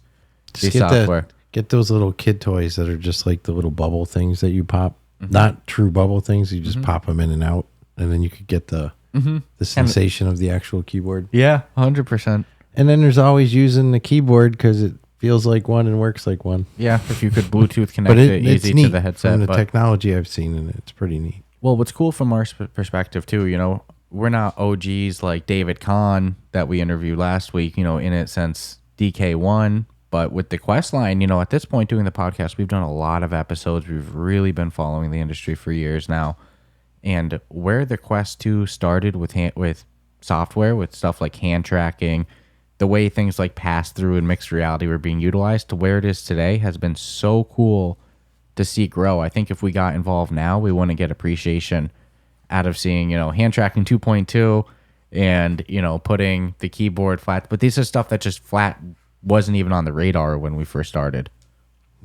software. Get those little kid toys that are just like the little bubble things that you pop. Not true bubble things. You just pop them in and out, and then you could get the sensation of the actual keyboard. Yeah, 100%. And then there's always using the keyboard because it feels like one and works like one. Yeah, if you could Bluetooth connect it easy to the headset. From the technology I've seen in it, it's pretty neat. Well, what's cool from our perspective too, we're not OGs like David Kahn that we interviewed last week, in it since DK1. But with the Quest line, at this point doing the podcast, we've done a lot of episodes. We've really been following the industry for years now. And where the Quest 2 started with software, with stuff like hand tracking, the way things like pass-through and mixed reality were being utilized, to where it is today has been so cool to see grow. I think if we got involved now, we wouldn't get appreciation out of seeing, hand tracking 2.2 and, putting the keyboard flat. But this is stuff that just flat wasn't even on the radar when we first started.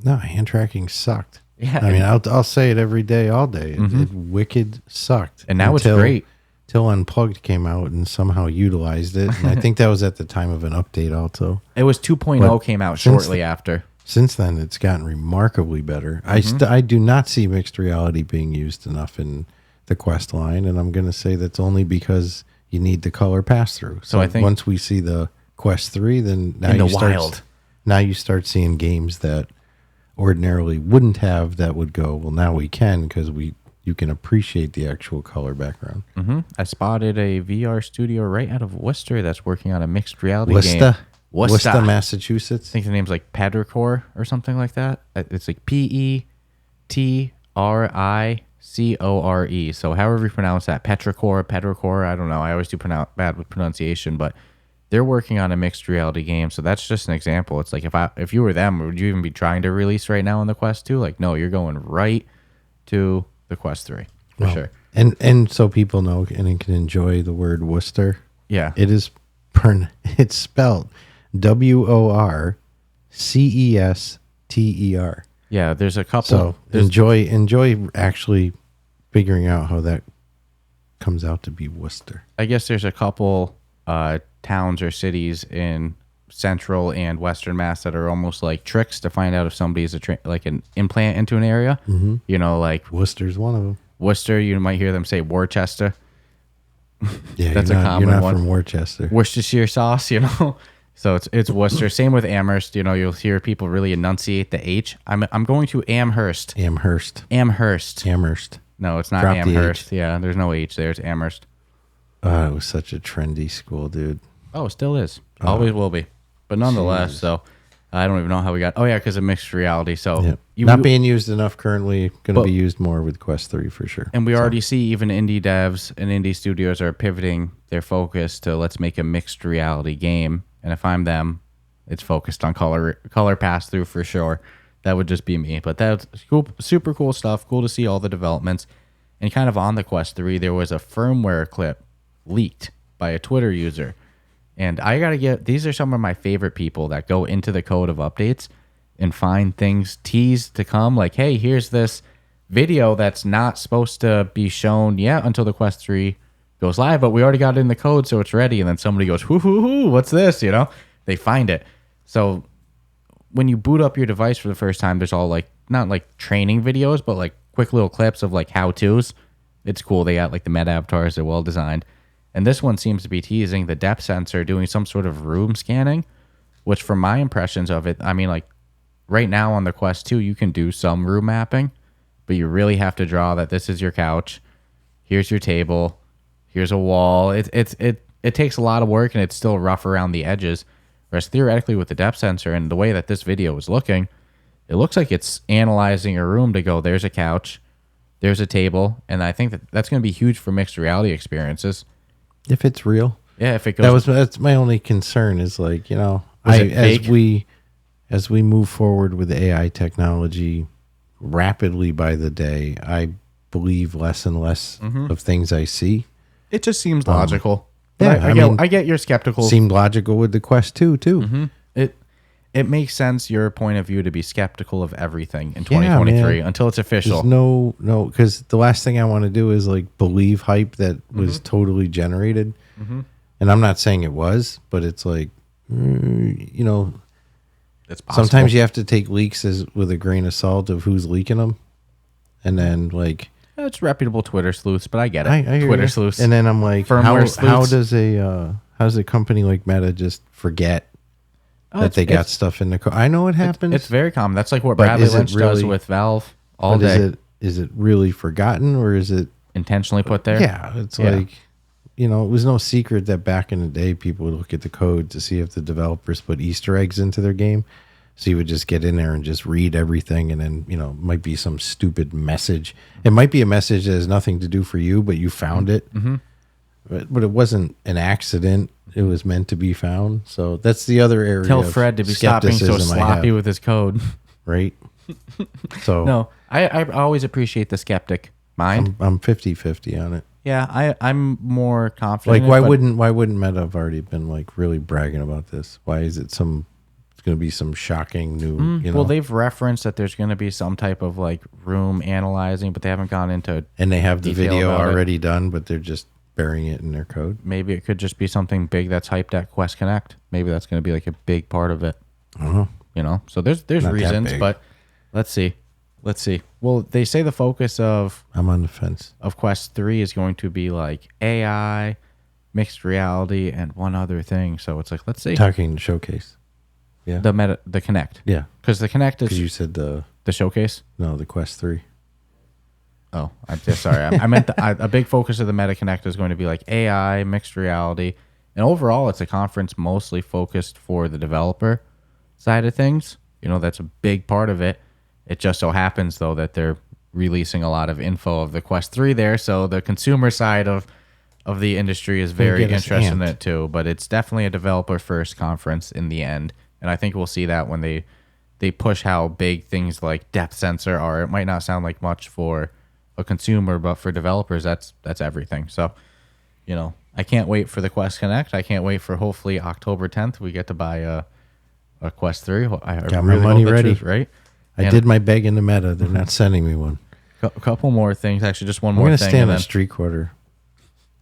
No, hand tracking sucked. Yeah, I mean, I'll say it every day, all day. It wicked sucked. And now it's great. Till Unplugged came out and somehow utilized it. And I think that was at the time of an update also. It was 2.0 came out shortly after. Since then, it's gotten remarkably better. I do not see mixed reality being used enough in the Quest line. And I'm going to say that's only because you need the color pass-through. So I think once we see the Quest 3, then now you start seeing games that ordinarily wouldn't have that would go, well, now we can, because you can appreciate the actual color background. I spotted a VR studio right out of Worcester that's working on a mixed reality game. Worcester, Massachusetts. I think the name's like Petricore or something like that. It's like Petricore. So however you pronounce that, Petricore, I don't know. I always do bad with pronunciation, but they're working on a mixed reality game. So that's just an example. It's like if you were them, would you even be trying to release right now on the Quest 2? Like, no, you're going right to the Quest 3 for sure. And so people know and can enjoy the word Worcester. Yeah. It's spelled WORCESTER. Yeah, there's a couple. So enjoy actually figuring out how that comes out to be Worcester. I guess there's a couple towns or cities in central and western Mass that are almost like tricks to find out if somebody's like an implant into an area. Mm-hmm. You know, like Worcester's one of them. Worcester, you might hear them say Worcester. Yeah, That's you're a not, common you're not one. from Worcester. Worcestershire sauce, you know. So it's Worcester. Same with Amherst. You know, you'll hear people really enunciate the H. I'm going to Amherst. Amherst. Amherst. No, it's not Drop the Amherst. Yeah, there's no H there. It's Amherst. Oh, it was such a trendy school, dude. Oh, it still is. Always will be. But nonetheless, Jesus. so I don't even know how we got. Oh yeah, because of mixed reality. So Yep. Not being used enough currently. Going to be used more with Quest 3 for sure. And we already see even indie devs and indie studios are pivoting their focus to let's make a mixed reality game. And if I'm them, it's focused on color pass through for sure. That would just be me. But that's cool, super cool stuff. Cool to see all the developments. And kind of on the Quest 3, there was a firmware clip leaked by a Twitter user. And I got to get, these are some of my favorite people that go into the code of updates and find things teased to come. Like, hey, here's this video that's not supposed to be shown yet until the Quest 3 goes live, but we already got it in the code, so it's ready. And then somebody goes, hoo, what's this? You know, they find it. So when you boot up your device for the first time, there's all like, not like training videos, but like quick little clips of like how-tos. It's cool. They got like the meta avatars. They're well designed. And this one seems to be teasing the depth sensor doing some sort of room scanning, which from my impressions of it, I mean, like right now on the Quest 2, you can do some room mapping, but you really have to draw that this is your couch, here's your table, here's a wall. It takes a lot of work and it's still rough around the edges. Whereas theoretically with the depth sensor and the way that this video is looking, it looks like it's analyzing a room to go, there's a couch, there's a table, and I think that's going to be huge for mixed reality experiences. If it's real. Yeah, if it goes. That's my only concern is like, you know, As we move forward with AI technology rapidly by the day, I believe less and less of things I see. It just seems logical. Yeah, I get your skeptical. Seemed logical with the Quest 2 too. Mm-hmm. It makes sense, your point of view, to be skeptical of everything in 2023 until it's official. There's no, because the last thing I want to do is like believe hype that was totally generated. Mm-hmm. And I'm not saying it was, but it's like, you know, it's possible. Sometimes you have to take leaks with a grain of salt of who's leaking them. And then like, it's reputable Twitter sleuths, but I get it. I hear Twitter you. sleuths. And then I'm like, Firmware how sleuths. does a company like Meta just forget that they got stuff in the code? I know it happens. It's very common. That's like what But Bradley is it Lynch does really- with Valve all but day. is it really forgotten, or is it Intentionally put there? Yeah, it's like, you know, it was no secret that back in the day people would look at the code to see if the developers put Easter eggs into their game. So you would just get in there and just read everything, and then, you know, it might be some stupid message. It might be a message that has nothing to do for you, but you found it. Mm-hmm. But it wasn't an accident. It was meant to be found. So that's the other area. Tell Fred to be stopping so sloppy with his code. Right? So no, I always appreciate the skeptic mind. I'm 50-50 on it. Yeah, I'm more confident. Like, why wouldn't Meta have already been like really bragging about this? Why is it going to be some shocking new, you know? Well, they've referenced that there's going to be some type of like room analyzing, but they haven't gone into. And they have the detail video about it. already done, but they're just burying it in their code. Maybe it could just be something big that's hyped at Quest Connect. Maybe that's going to be like a big part of it. Uh-huh. You know, so there's Not that reasons, big. but let's see. Well, they say the focus of I'm on the fence. Quest 3 is going to be like AI, mixed reality, and one other thing. So it's like, let's see. Talking showcase. Yeah. The Connect. Yeah. Because the Connect is Because you said the showcase. the Quest 3. Oh, I'm just sorry. I meant a big focus of the Meta Connect is going to be like AI, mixed reality, and overall, it's a conference mostly focused for the developer side of things. You know, that's a big part of it. It just so happens though that they're releasing a lot of info of the Quest 3 there, so the consumer side of the industry is very interested in it too. But it's definitely a developer first conference in the end, and I think we'll see that when they push how big things like depth sensor are. It might not sound like much for a consumer, but for developers, that's everything. So, you know, I can't wait for the Quest Connect. I can't wait for hopefully October 10th we get to buy a Quest 3. I Got my money ready. Right? I did my beg in the meta. They're not sending me one. A couple more things. Actually, just one I'm more going thing. to stay on a street quarter.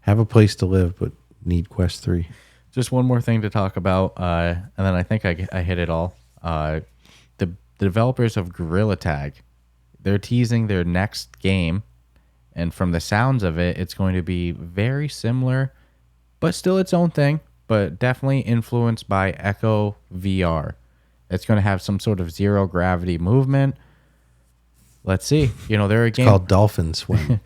Have a place to live, but need Quest 3. Just one more thing to talk about, and then I think I hit it all. The developers of Gorilla Tag, they're teasing their next game, and from the sounds of it, it's going to be very similar, but still its own thing, but definitely influenced by Echo VR. It's going to have some sort of zero gravity movement. Let's see. They're a game called Dolphin Swim.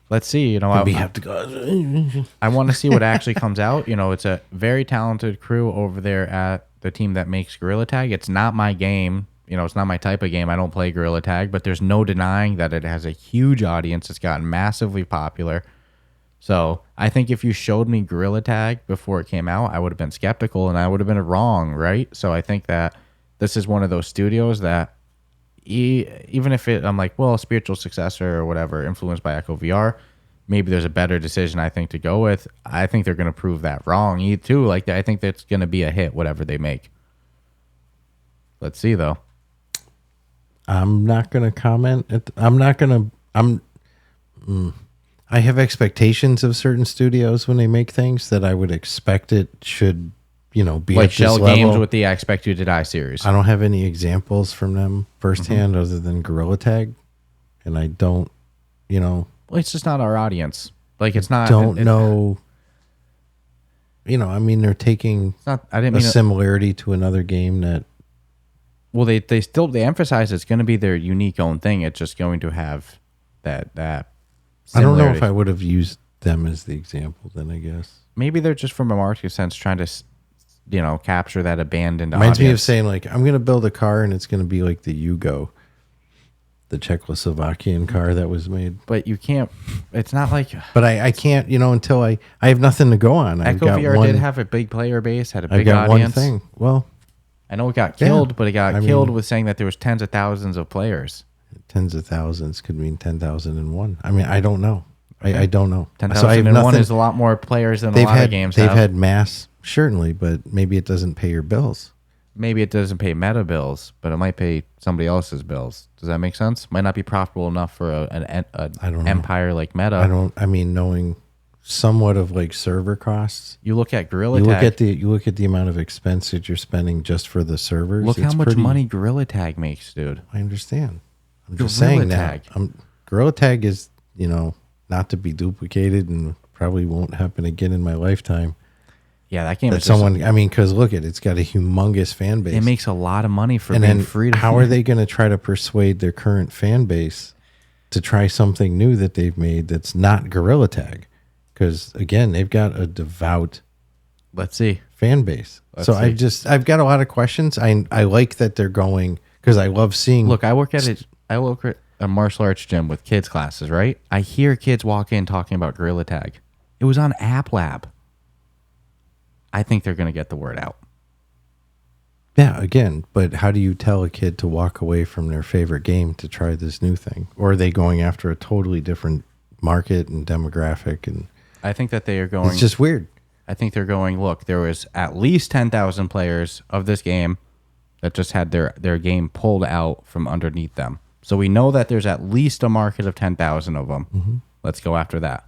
Let's see. We have to go. I want to see what actually comes out. It's a very talented crew over there at the team that makes Gorilla Tag. It's not my game. It's not my type of game. I don't play Gorilla Tag, but there's no denying that it has a huge audience. It's gotten massively popular. So I think if you showed me Gorilla Tag before it came out, I would have been skeptical and I would have been wrong, right? So I think that this is one of those studios that even if I'm like, well, a spiritual successor or whatever, influenced by Echo VR, maybe there's a better decision I think to go with. I think they're going to prove that wrong too. Like, I think that's going to be a hit, whatever they make. Let's see though. I'm not going to comment. I have expectations of certain studios when they make things that I would expect it should, be like at Shell this level. Games with the I Expect You to Die series. I don't have any examples from them firsthand other than Gorilla Tag, and I don't, Well, it's just not our audience. Like, it's not. Don't know. They're taking a similarity to another game that. Well, they emphasize it's going to be their unique own thing. It's just going to have that. I don't know if I would have used them as the example. Then I guess maybe they're just from a marketing sense trying to, capture that abandoned. Reminds audience. me of saying like I'm going to build a car and it's going to be like the Yugo, the Czechoslovakian car that was made. But you can't. It's not like. But I can't. Until I have nothing to go on. Echo VR did have a big player base, had a big audience. One thing. Well. I know it got killed, but it got killed with saying that there was tens of thousands of players. Tens of thousands could mean 10,001. I don't know. Okay. I don't know. 10,001 is a lot more players than a lot of games They've have. had mass, certainly, but maybe it doesn't pay your bills. Maybe it doesn't pay meta bills, but it might pay somebody else's bills. Does that make sense? Might not be profitable enough for an empire like Meta. Knowing somewhat of like server costs. You look at Gorilla Tag. You look at the amount of expense that you're spending just for the servers. Look how much money Gorilla Tag makes, dude. I understand. I'm just saying that. Gorilla Tag is, not to be duplicated and probably won't happen again in my lifetime. Yeah, that game is because look it's got a humongous fan base. It makes a lot of money for and being then free to how are they going to try to persuade their current fan base to try something new that they've made that's not Gorilla Tag? Because again, they've got a devout fan base. I've got a lot of questions. I like that they're going because I love seeing. Look, I work at a martial arts gym with kids classes, right? I hear kids walk in talking about Gorilla Tag. It was on App Lab. I think they're going to get the word out. Yeah, again, but how do you tell a kid to walk away from their favorite game to try this new thing? Or are they going after a totally different market and demographic? And I think that they are going. It's just weird. I think they're going, look, there was at least 10,000 players of this game that just had their game pulled out from underneath them. So we know that there's at least a market of 10,000 of them. Mm-hmm. Let's go after that.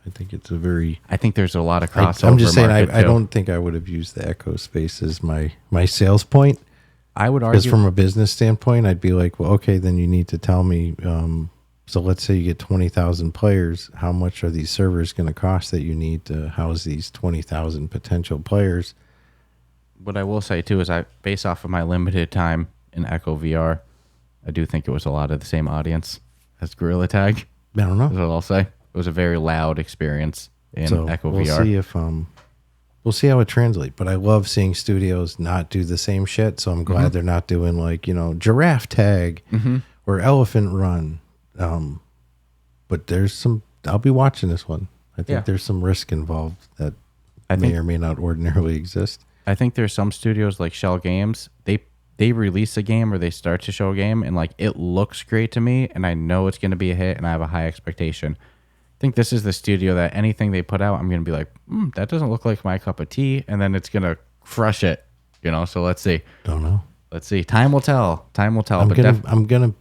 I think there's a lot of crossover. I'm just saying, I don't think I would have used the Echo Space as my sales point. I would argue. Because from a business standpoint, I'd be like, well, okay, then you need to tell me. So let's say you get 20,000 players. How much are these servers going to cost that you need to house these 20,000 potential players? What I will say, too, is based off of my limited time in Echo VR, I do think it was a lot of the same audience as Gorilla Tag. I don't know. That's what I'll say. It was a very loud experience in Echo VR. See if we'll see how it translates. But I love seeing studios not do the same shit. So I'm glad they're not doing like Giraffe Tag or Elephant Run. But there's some. I'll be watching this one. I think there's some risk involved that may or may not ordinarily exist. I think there's some studios like Shell Games. They release a game or they start to show a game and like it looks great to me and I know it's going to be a hit and I have a high expectation. I think this is the studio that anything they put out, I'm going to be like, that doesn't look like my cup of tea, and then it's going to crush it, So let's see. Don't know. Let's see. Time will tell. Time will tell. I'm gonna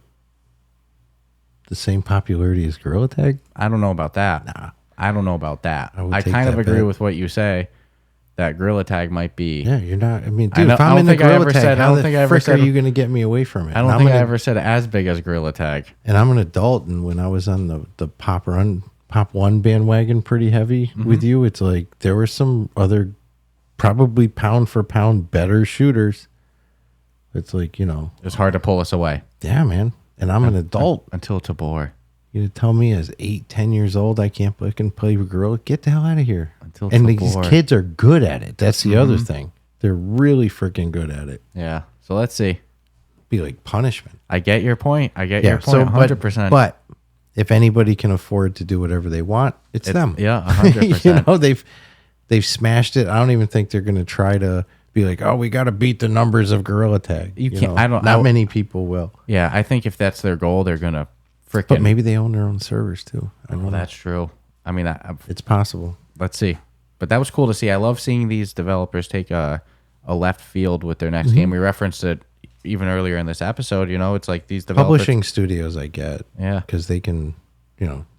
the same popularity as Gorilla Tag. I don't know about that. Nah, I don't know about that. I would I take kind of that agree bet. with what you say. That Gorilla Tag might be. Yeah, you're not. I mean, I dude, know- if I I'm don't in the think I Gorilla ever Tag, said- I how don't the think I ever frick said- are you gonna get me away from it? I don't think I ever said as big as Gorilla Tag. And I'm an adult, and when I was on the Pop One bandwagon pretty heavy with you, it's like there were some other probably pound for pound better shooters. It's like, It's hard to pull us away. yeah, man. And I'm an adult. Until Tabor. You tell me as 8, 10 years old I can't fucking play with Gorilla? Get the hell out of here. Until and Tabor. these kids are good at it. That's the other thing. They're really freaking good at it. Yeah. So let's see. Be like punishment. I get your point. I get your point. 100%. But if anybody can afford to do whatever they want, it's them. Yeah, 100%. They've smashed it. I don't even think they're going to try to be like, oh, we got to beat the numbers of Gorilla Tag. You can't- Not many people will. Yeah, I think if that's their goal, they're going to freaking. But maybe they own their own servers too. I don't Well, know. that's true. I mean, It's possible. let's see. But that was cool to see. I love seeing these developers take a left field with their next game. We referenced it even earlier in this episode. It's like these developers. Publishing studios, I get. Yeah. Because they can,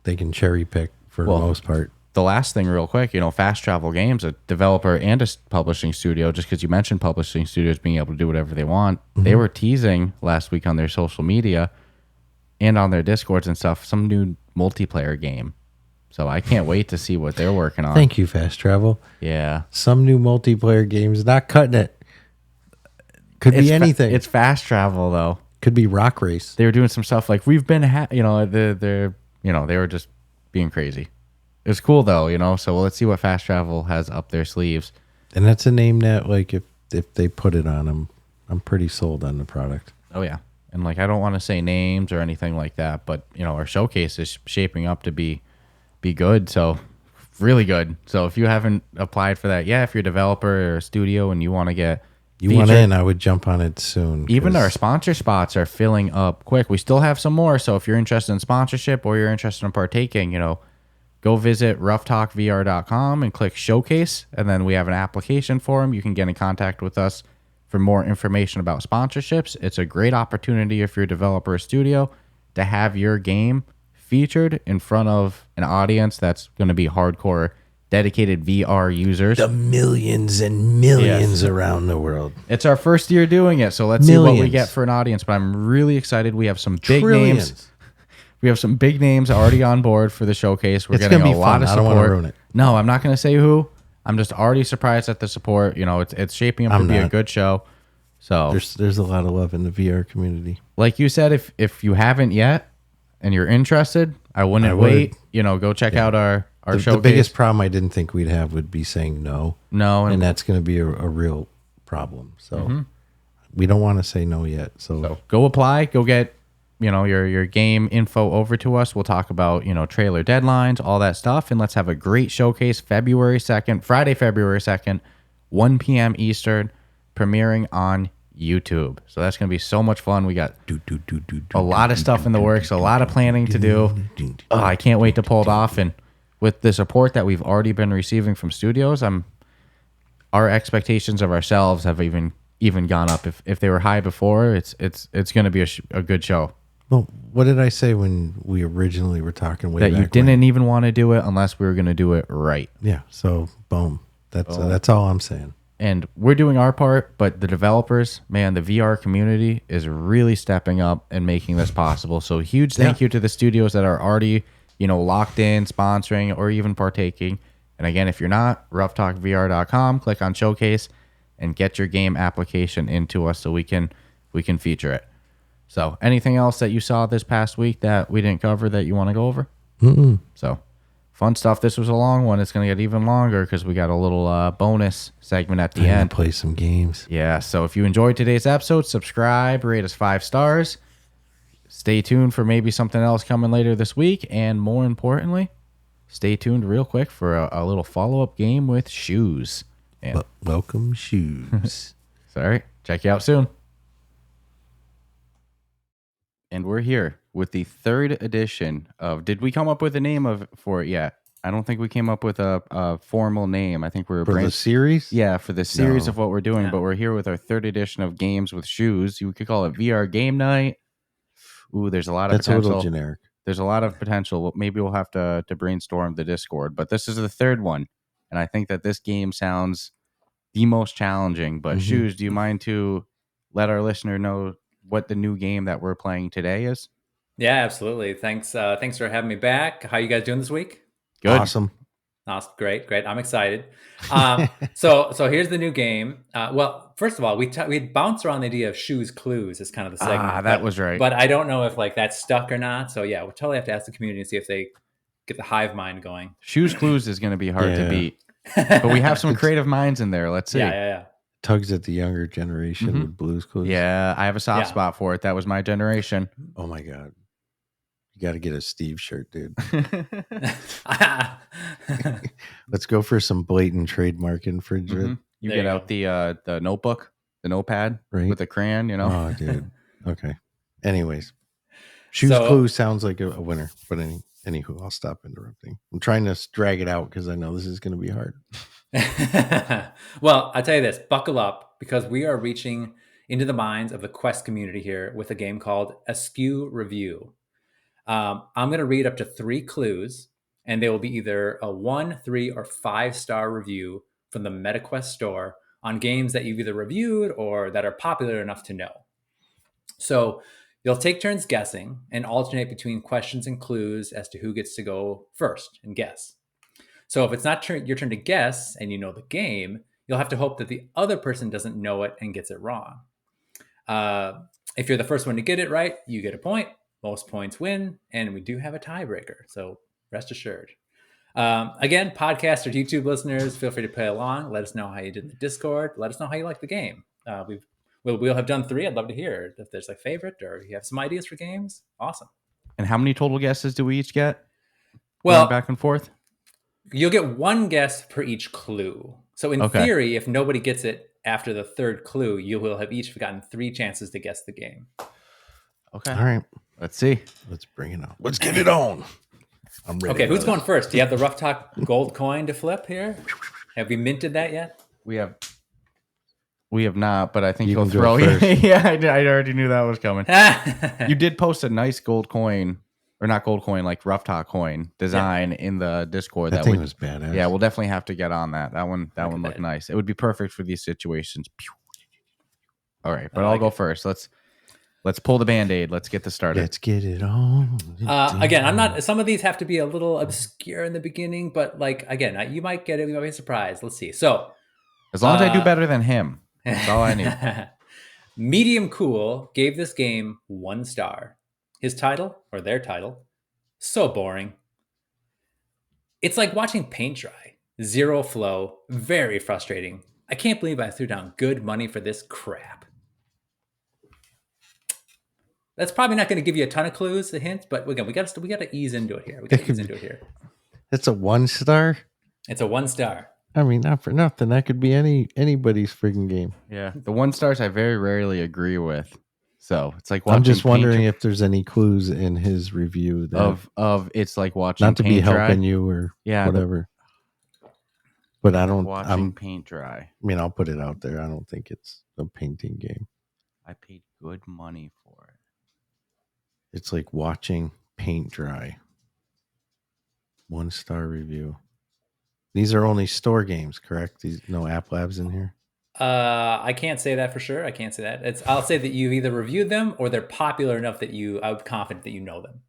they can cherry pick for the most part. The last thing, real quick, Fast Travel Games, a developer and a publishing studio, just because you mentioned publishing studios being able to do whatever they want, they were teasing last week on their social media and on their Discords and stuff, some new multiplayer game. So I can't wait to see what they're working on. Thank you, Fast Travel. Yeah. Some new multiplayer games, not cutting it. Could be anything. It's Fast Travel, though. Could be Rock Race. They were doing some stuff like we've been, they were just being crazy. It was cool though, so let's see what Fast Travel has up their sleeves. And that's a name that, like, if they put it on them, I'm pretty sold on the product. Oh yeah. And like, I don't want to say names or anything like that, but our showcase is shaping up to be good. So really good. So if you haven't applied for that, if you're a developer or a studio and you want to get in, I would jump on it soon. Even our sponsor spots are filling up quick. We still have some more. So if you're interested in sponsorship or you're interested in partaking, go visit roughtalkvr.com and click showcase. And then we have an application form. You can get in contact with us for more information about sponsorships. It's a great opportunity if you're a developer or studio to have your game featured in front of an audience that's going to be hardcore, dedicated VR users. The millions and millions around the world. It's our first year doing it, so let's see what we get for an audience. But I'm really excited. We have some big names. We have some big names already on board for the showcase. We're getting a lot of support. I don't want to ruin it. No, I'm not going to say who. I'm just already surprised at the support. It's shaping up to be a good show. So there's a lot of love in the VR community. Like you said, if you haven't yet and you're interested, I wouldn't wait. Go check out our showcase. The biggest problem I didn't think we'd have would be saying no. No, and that's going to be a real problem. So we don't want to say no yet. So go apply. Go get your game info over to us. We'll talk about trailer deadlines, all that stuff, and let's have a great showcase Friday, February 2nd, 1 p.m. Eastern, premiering on YouTube. So that's going to be so much fun. We got a lot of stuff in the works, a lot of planning to do. Oh, I can't wait to pull it off. And with the support that we've already been receiving from studios, our expectations of ourselves have even gone up. If they were high before, it's going to be a good show. Well, what did I say when we originally were talking way that back you didn't even want to do it unless we were going to do it right. Yeah. So boom. That's all I'm saying. And we're doing our part, but the developers, man, the VR community is really stepping up and making this possible. So huge thank you to the studios that are already, locked in, sponsoring, or even partaking. And again, if you're not, roughtalkvr.com, click on showcase and get your game application into us so we can feature it. So anything else that you saw this past week that we didn't cover that you want to go over? So fun stuff. This was a long one. It's going to get even longer because we got a little bonus segment at the end. Play some games. Yeah. So if you enjoyed today's episode, subscribe, rate us 5 stars. Stay tuned for maybe something else coming later this week. And more importantly, stay tuned real quick for a little follow-up game with Shoes. And welcome, Shoes. Sorry. Check you out soon. And we're here with the 3rd edition of... Did we come up with a name for it yet? I don't think we came up with a formal name. I think we were For the series? Yeah, for the series No. of what we're doing. Yeah. But we're here with our third edition of Games with Shoes. You could call it VR Game Night. Ooh, there's a lot of That's a potential. little generic. There's a lot of potential. Maybe we'll have to brainstorm the Discord. But this is the third one, and I think that this game sounds the most challenging. But Shoes, do you mind to let our listener know what the new game that we're playing today is? Yeah, absolutely. Thanks for having me back. How you guys doing this week? Good. Awesome. Awesome. Great. I'm excited. So here's the new game. Well, first of all, we bounced around the idea of Shoes Clues as kind of the segment. That was right. But I don't know if like that's stuck or not. So yeah, we'll totally have to ask the community and see if they get the hive mind going. Shoes Clues is going to be hard to beat. But we have some creative minds in there. Let's see. Yeah. Tugs at the younger generation with Blue's Clues. Yeah, I have a soft spot for it. That was my generation. Oh my God. You got to get a Steve shirt, dude. Let's go for some blatant trademark infringement. You There get you out the notebook, the notepad with the crayon, Oh, dude. Okay. Anyways, Shoes So- Clue sounds like a winner. But anywho, I'll stop interrupting. I'm trying to drag it out because I know this is going to be hard. Well, I tell you this, buckle up because we are reaching into the minds of the Quest community here with a game called Askew Review. I'm going to read up to 3 clues, and they will be either a 1, 3, or 5-star review from the MetaQuest store on games that you've either reviewed or that are popular enough to know. So you'll take turns guessing and alternate between questions and clues as to who gets to go first and guess. So if it's not your turn to guess and you know the game, you'll have to hope that the other person doesn't know it and gets it wrong. If you're the first one to get it right, you get a point. Most points win, and we do have a tiebreaker, so rest assured. Again, podcast or YouTube listeners, feel free to play along. Let us know how you did in the Discord. Let us know how you like the game. We'll have done 3. I'd love to hear if there's a favorite or you have some ideas for games. Awesome. And how many total guesses do we each get? Well, Going back and forth? You'll get 1 guess per each clue. So in theory, if nobody gets it after the 3rd clue, you will have each gotten 3 chances to guess the game. Okay. All right. Let's see. Let's bring it on. Let's get it on. I'm ready. Okay, who's going first? Do you have the Rough Talk gold coin to flip here? Have we minted that yet? We have not, but I think You you'll can go throw. first. Yeah, I already knew that was coming. You did post a nice gold coin, or not gold coin, like Rough Talk coin design in the Discord. That thing was badass. Yeah, we'll definitely have to get on that. That one looked nice. It would be perfect for these situations. All right, but I'll go first. Let's pull the Band-Aid. Let's get this started. Let's get it on. Again, I'm not. Some of these have to be a little obscure in the beginning, but like again, you might get it. You might be surprised. Let's see. So, As long as I do better than him, that's all I need. Medium Cool gave this game 1 star. His title, or their title, so boring. It's like watching paint dry. 0 flow. Very frustrating. I can't believe I threw down good money for this crap. That's probably not going to give you a ton of clues, a hint, but again, we got to ease into it here. It's a 1 star. It's a 1 star. I mean, not for nothing. That could be anybody's freaking game. Yeah, the 1 stars I very rarely agree with. So it's like I'm just paint wondering if there's any clues in his review that, of it's like watching not to be paint dry. helping you or whatever. But I don't. Watching paint dry. I mean, I'll put it out there. I don't think it's a painting game. I paid good money for it. It's like watching paint dry. 1 star review. These are only store games, correct? These no App Labs in here. I can't say that for sure. I can't say that. I'll say that you've either reviewed them or they're popular enough that I'm confident that you know them.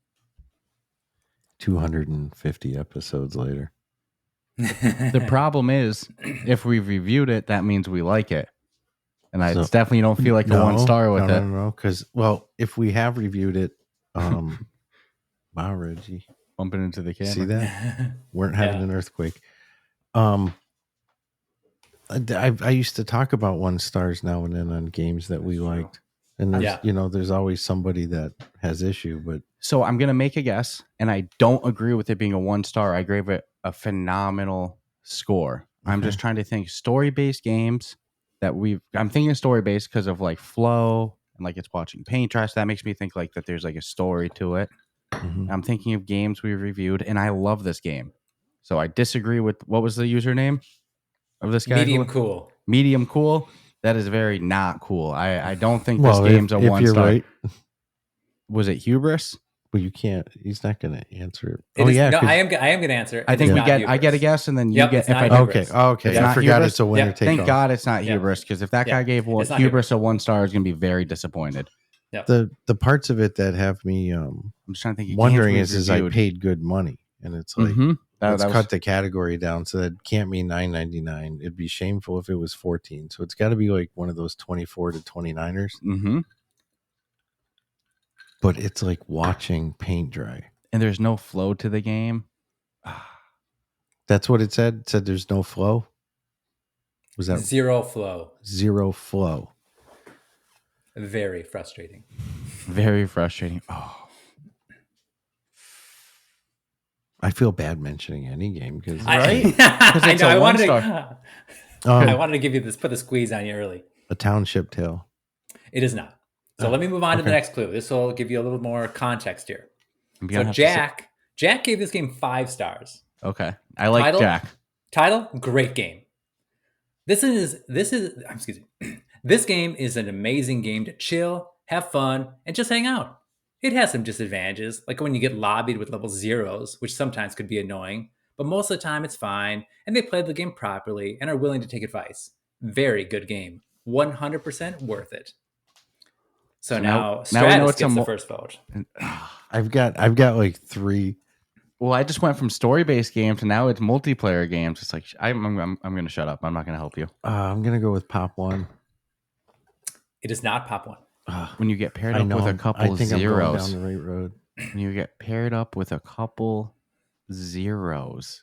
250 episodes later. The problem is, if we've reviewed it, that means we like it. And I definitely don't feel like a 1 star with it. No. Because, if we have reviewed it, wow, Reggie. Bumping into the camera. See that? Weren't having an earthquake. I used to talk about 1 stars now and then on games that we liked. And there's, there's always somebody that has issue, but. So I'm going to make a guess, and I don't agree with it being a 1 star. I gave it a phenomenal score. Okay. I'm just trying to think story-based games that I'm thinking story-based because of like flow and like it's watching paint dry. So that makes me think like that there's like a story to it. Mm-hmm. I'm thinking of games we've reviewed, and I love this game. So I disagree with what was the username of this guy? Medium cool. Medium cool. That is very not cool. I don't think Well, this game's a if 1 you're star. right, Was it hubris? well, you can't. He's not going to answer it. It is, yeah. no, 'cause- I am going to answer. I think It's we not get. I get a hubris. guess, and then you Yep, get. it's If not I hubris. Okay. It's I not forgot hubris? it's a winner Yeah. take thank all. God it's not Yeah. hubris, because if that Yeah. guy gave It's not hubris a 1 star, is going to be very disappointed. The parts of it that have me I'm just trying to think. of wondering games is we've I reviewed. paid good money, and it's like Mhm. let's That was- cut the category down, so that can't mean $9.99. It'd be shameful if it was 14. So it's got to be like one of those 24 to 29ers. Mhm. But it's like watching paint dry. And there's no flow to the game. That's what it said. It said there's no flow. Was that Zero flow. zero flow? Very frustrating. Very frustrating. Oh, I feel bad mentioning any game because Right? I it's know. a I wanted one-star. to. I wanted to give you this. Put the squeeze on you early. a township tale. It is not. So Oh, let me move on to the okay. next clue. This will give you a little more context here. I'm So gonna have to say- Jack gave this game 5 stars. Okay, I like Title? Jack. Title: Great game. This is excuse me. This game is an amazing game to chill, have fun, and just hang out. It has some disadvantages, like when you get lobbied with level 0s, which sometimes could be annoying, but most of the time it's fine, and they play the game properly and are willing to take advice. Very good game. 100% worth it. So now now we know Stratus it's gets a the mo- first vote. I've got like 3. Well, I just went from story-based games to now it's multiplayer games. It's like I'm going to shut up. I'm not going to help you. I'm gonna go with Pop One. It is not Pop One. When you get paired I up know. with a I'm couple going zeros, down the right road. when you get paired up with a couple zeros,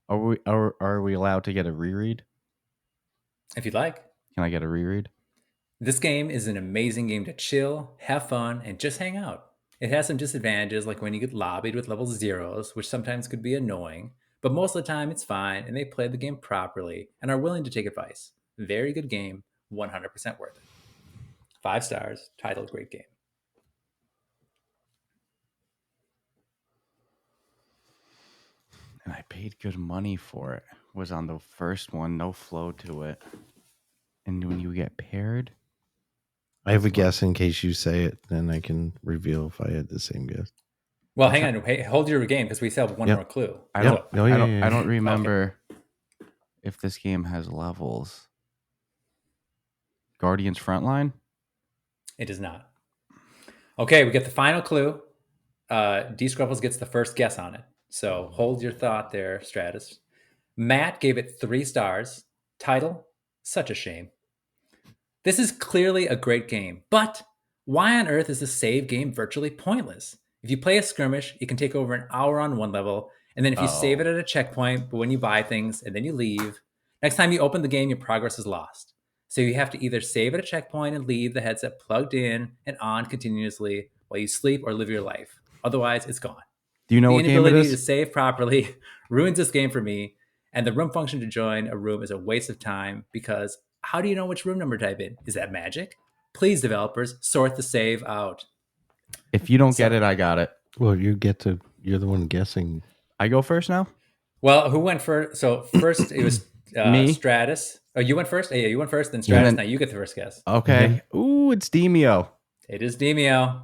are we allowed to get a reread? If you'd like. Can I get a reread? This game is an amazing game to chill, have fun, and just hang out. It has some disadvantages, like when you get lobbied with level 0s, which sometimes could be annoying, but most of the time it's fine, and they play the game properly and are willing to take advice. Very good game, 100% worth it. 5 stars, titled Great Game. And I paid good money for it. Was on the first one, no flow to it. And when you get paired, I have a guess in case you say it, then I can reveal if I had the same guess. Well, hang on. Hey, hold your game because we still have one Yep. more clue. I Yep. don't, Oh, yeah, I don't, yeah, I don't yeah. remember if this game has levels. Guardians Frontline. It does not. Okay, we get the final clue. D Scruffles gets the first guess on it. So hold your thought there, Stratus. Matt gave it 3 stars. Title: Such a Shame. This is clearly a great game, but why on earth is the save game virtually pointless? If you play a skirmish, it can take over an hour on one level, and then if you save it at a checkpoint, but when you buy things and then you leave, next time you open the game, your progress is lost. So you have to either save at a checkpoint and leave the headset plugged in and on continuously while you sleep or live your life. Otherwise, it's gone. Do you know The what game it inability to is? save properly ruins this game for me, and the room function to join a room is a waste of time because how do you know which room number to type in? Is that magic? Please, developers, sort the save out. If you don't get it, I got it. Well, you're the one guessing. I go first now? Well, who went first? So first it was Me. Stratus. Oh, you went first? Yeah, you went first, then Stratus. then- Now you get the first guess. Okay. Ooh, it's Demio. It is Demio.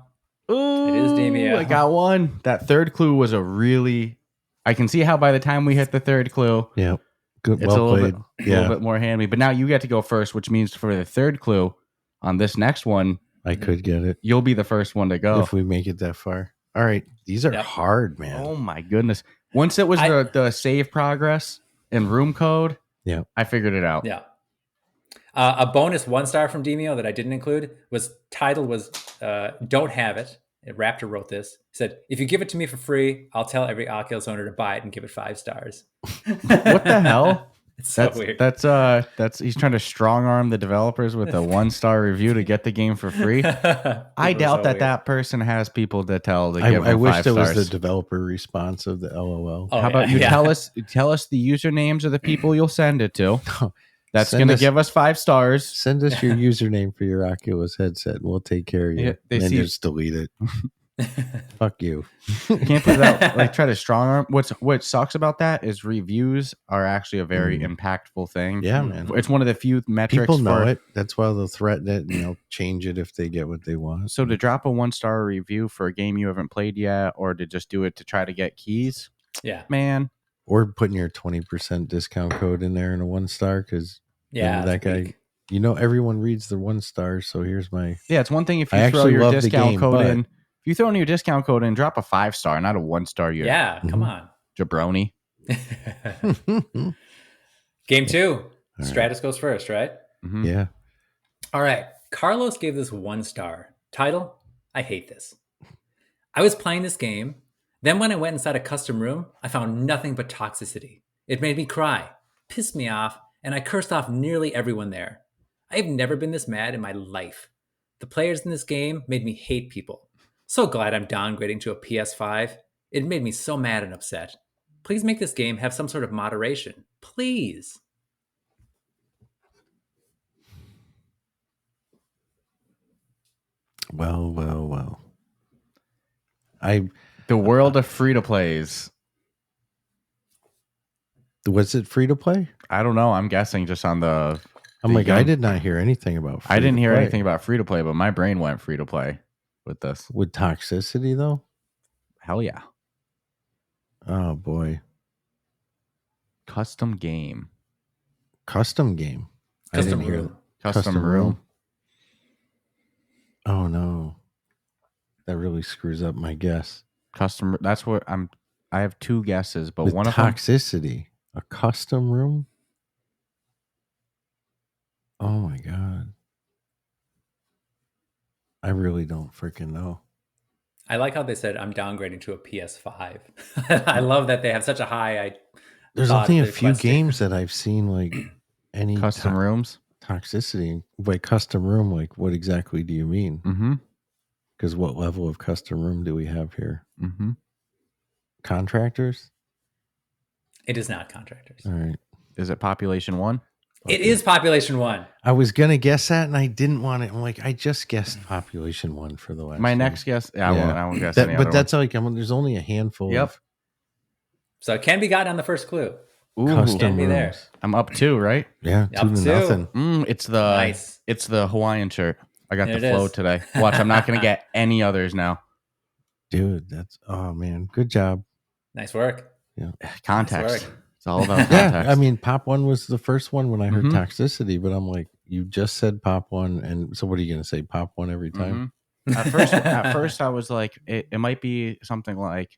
Ooh, It is Demio. I got one. That third clue was I can see how by the time we hit the third clue, Yeah. Good. it's a Well little played. bit, a little bit more handy. But now you get to go first, which means for the third clue on this next one, I could get it you'll be the first one to go. if we make it that far. All right. These are Yep. hard, man. Oh my goodness. Once it was the save progress and room code, Yeah. I figured it out. Yeah. A bonus 1 star from Demio that I didn't include was Don't Have It. Raptor wrote this. He said, if you give it to me for free, I'll tell every Oculus owner to buy it and give it 5 stars. What the hell? It's so weird. That's he's trying to strong arm the developers with a 1-star review to get the game for free. I doubt that person has people to tell to give I them wish 5 there stars. was the developer response of the LOL. Oh, How about you yeah. tell us the usernames of the people you'll send it to? That's Send going to us- give us 5 stars. Send us your username for your Oculus headset and we'll take care of you. Yeah, they and then see- just delete it. Fuck you. Can't put that like try to strong arm. What sucks about that is reviews are actually a very impactful thing. Yeah, man. It's one of the few metrics. People know it. That's why they'll threaten it and change it if they get what they want. So to drop a 1-star review for a game you haven't played yet, or to just do it to try to get keys, Yeah. man. Or putting your 20% discount code in there in a 1-star because that guy. Everyone reads the 1-star. So here's my. Yeah, it's one thing if you throw your discount code in. If you throw in your discount code and drop a 5-star, not a 1-star, come on, jabroni. Game 2. Stratus goes first, right? Mm-hmm. Yeah. All right. Carlos gave this 1-star. Title: I hate this. I was playing this game. Then when I went inside a custom room, I found nothing but toxicity. It made me cry, pissed me off, and I cursed off nearly everyone there. I've never been this mad in my life. The players in this game made me hate people. So glad I'm downgrading to a PS5. It made me so mad and upset. Please make this game have some sort of moderation. Please. Well. The world of free-to-plays. Was it free to play? I don't know. I'm guessing just on the. I did not hear anything about. I didn't hear anything about free to play, but my brain went free to play with this. With toxicity, though. Hell yeah! Oh boy. Custom game. I didn't hear Custom room. Oh no. That really screws up my guess. Custom. That's what I'm. I have 2 guesses, but with one of them. Toxicity. A custom room. Oh my god. I really don't freaking know. I like how they said I'm downgrading to a PS5. I love that they have such a high. There's only a few games that I've seen like any custom rooms toxicity. By custom room, like what exactly do you mean? Mm-hmm. Because what level of custom room do we have here? Mm-hmm. Contractors? It is not contractors. All right. Is it population 1? It is population 1. I was gonna guess that, and I didn't want it. I'm like, I just guessed population 1 for the last. My one. next guess, I won't guess that, any but other that's like there's only a handful. Yep. So it can be gotten on the first clue. Ooh, custom be there. I'm up 2, right? Yeah, 2-0. It's the nice. It's the Hawaiian shirt. I got There the it flow is. today. Watch, I'm not gonna get any others now. Dude, oh man, good job. Nice work. Yeah, context. Nice work. It's all about context. Yeah, I mean, Pop 1 was the first one when I heard toxicity, but I'm like, you just said Pop 1, and so what are you going to say, Pop 1 every time? At first, I was like, it might be something like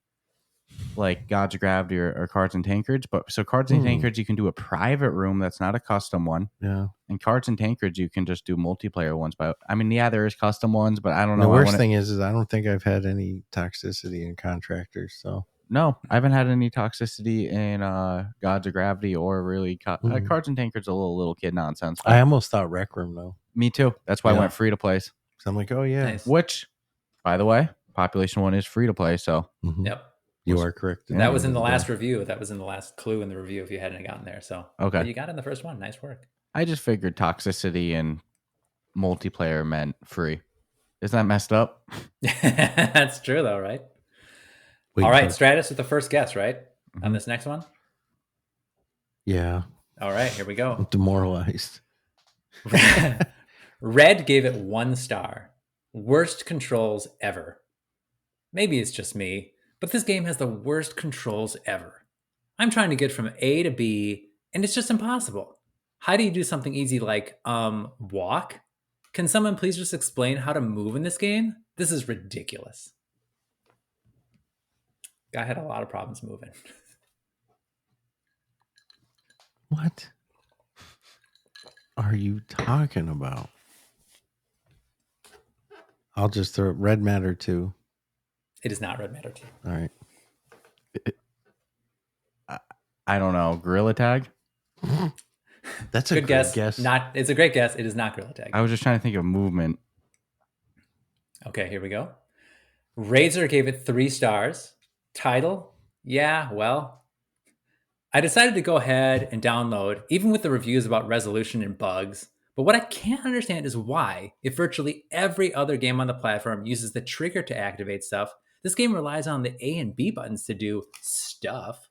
Gods of Gravity or Cards and Tankards, but so Cards and Tankards, you can do a private room that's not a custom one. Yeah. And Cards and Tankards, you can just do multiplayer ones. But I mean, yeah, there is custom ones, but I don't know. The worst thing is I don't think I've had any toxicity in contractors. So no, I haven't had any toxicity in Gods of Gravity or really Cards and Tankards. A little kid nonsense. I almost thought Rec Room though. Me too. That's why I went free to play. So I'm like, oh yeah. Nice. Which, by the way, population 1 is free to play. So Yep. You are correct. That was in the last review. That was in the last clue in the review if you hadn't gotten there. So okay. But you got it in the first one. Nice work. I just figured toxicity and multiplayer meant free. Isn't that messed up? That's true though, right? Wait, all right, Stratus with the first guess, right? On this next one? Yeah. All right, here we go. I'm demoralized. Red gave it 1 star. Worst controls ever. Maybe it's just me, but this game has the worst controls ever. I'm trying to get from A to B, and it's just impossible. How do you do something easy like, walk? Can someone please just explain how to move in this game? This is ridiculous. Guy had a lot of problems moving. What are you talking about? I'll just throw Red Matter 2. It is not Red Matter 2. All right. I don't know. Gorilla Tag? That's a good guess. It's a great guess. It is not Gorilla Tag. I was just trying to think of movement. Okay, here we go. Razor gave it 3 stars. Title? Yeah, well, I decided to go ahead and download, even with the reviews about resolution and bugs, But what I can't understand is why, if virtually every other game on the platform uses the trigger to activate stuff, this game relies on the A and B buttons to do stuff.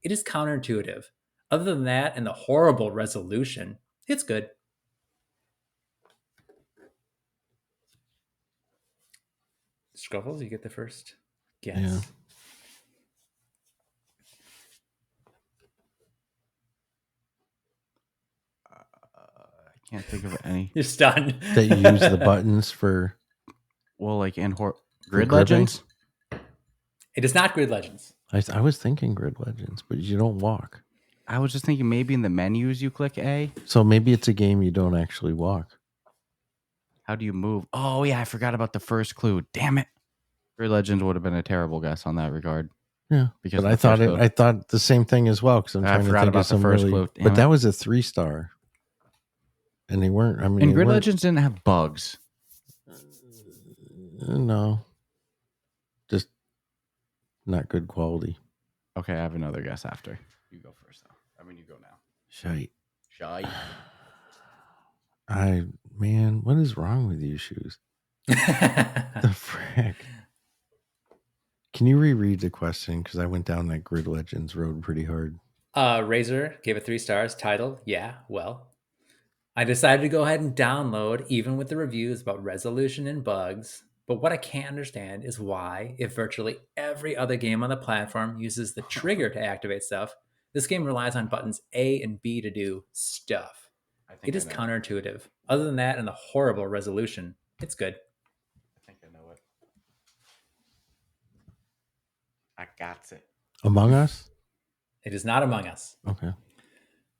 It is counterintuitive. Other than that and the horrible resolution, it's good. Scuffles, you get the first guess. Yeah. I can't think of any. You're stunned. That you use the buttons for. Well, like in Grid gripping? Legends. It is not Grid Legends. I was thinking Grid Legends, but you don't walk. I was just thinking maybe in the menus you click A. So maybe it's a game you don't actually walk. How do you move? Oh yeah, I forgot about the first clue. Damn it. Grid Legends would have been a terrible guess on that regard. Yeah, Because but of the first clue. I thought the same thing as well because I'm I trying to forgot think about of the some first really. clue. Damn But it. that was a 3-star, and they weren't. I mean, And they Grid weren't- Legends didn't have bugs. No, just not good quality. Okay, I have another guess after. You go first though. I mean you go now. Shite. Shy. Man, what is wrong with you, shoes? The frick. Can you reread the question? Because I went down that Grid Legends road pretty hard. Razor gave it 3 stars. Title, yeah, well. I decided to go ahead and download, even with the reviews about resolution and bugs. But what I can't understand is why, if virtually every other game on the platform uses the trigger to activate stuff, this game relies on buttons A and B to do stuff. It is counterintuitive. Other than that and the horrible resolution, it's good. I think I know it. I got it. Among Us? It is not Among Us. Okay.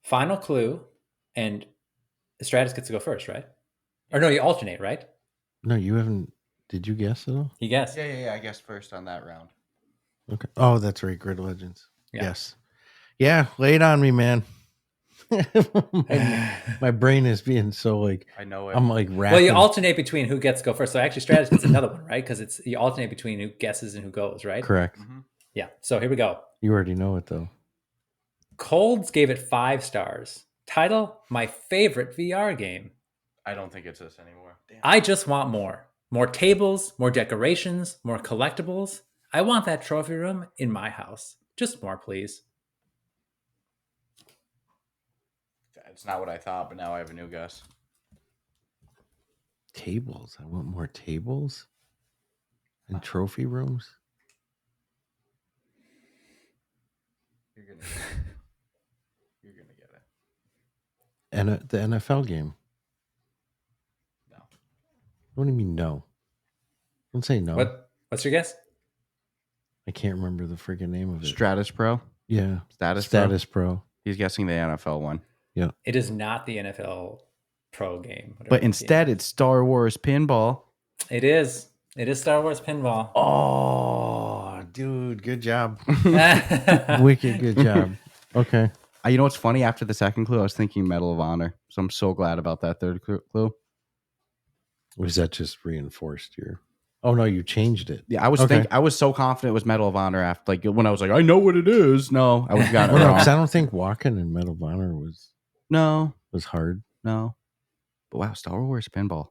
Final clue, and Stratus gets to go first, right? Or no, you alternate, right? No, you haven't. Did you guess at all? He guessed. Yeah. I guessed first on that round. Okay. Oh, that's right. Grid Legends. Yeah. Yes. Yeah. Lay it on me, man. my brain is being so like. I know it. I'm like Well, rapping. you alternate between who gets to go first. So actually, Stratus gets another one, right? Because you alternate between who guesses and who goes, right? Correct. Mm-hmm. Yeah. So here we go. You already know it though. Colds gave it 5 stars. Title: my favorite VR game. I don't think it's this anymore. Damn. I just want more. More tables, more decorations, more collectibles. I want that trophy room in my house. Just more, please. It's not what I thought, but now I have a new guess. Tables. I want more tables and trophy rooms. You're gonna get it. And the NFL game. No. What do you mean no? Don't say no. What's your guess? I can't remember the freaking name of it. Stratus Pro? Yeah. Status Pro. He's guessing the NFL one. Yeah. It is not the NFL Pro game. whatever But the instead, it's Star Wars Pinball. It is. It is Star Wars Pinball. Oh, dude, good job. Wicked good job. Okay. You know what's funny? After the second clue, I was thinking Medal of Honor. So I'm so glad about that third clue. Was that just reinforced your? Oh no, you changed it. Yeah, I was Okay. I was so confident it was Medal of Honor after when I was like, I know what it is. No, I was got it Well, no, wrong. 'cause I don't think walking in Medal of Honor was No. hard. But wow, Star Wars Pinball.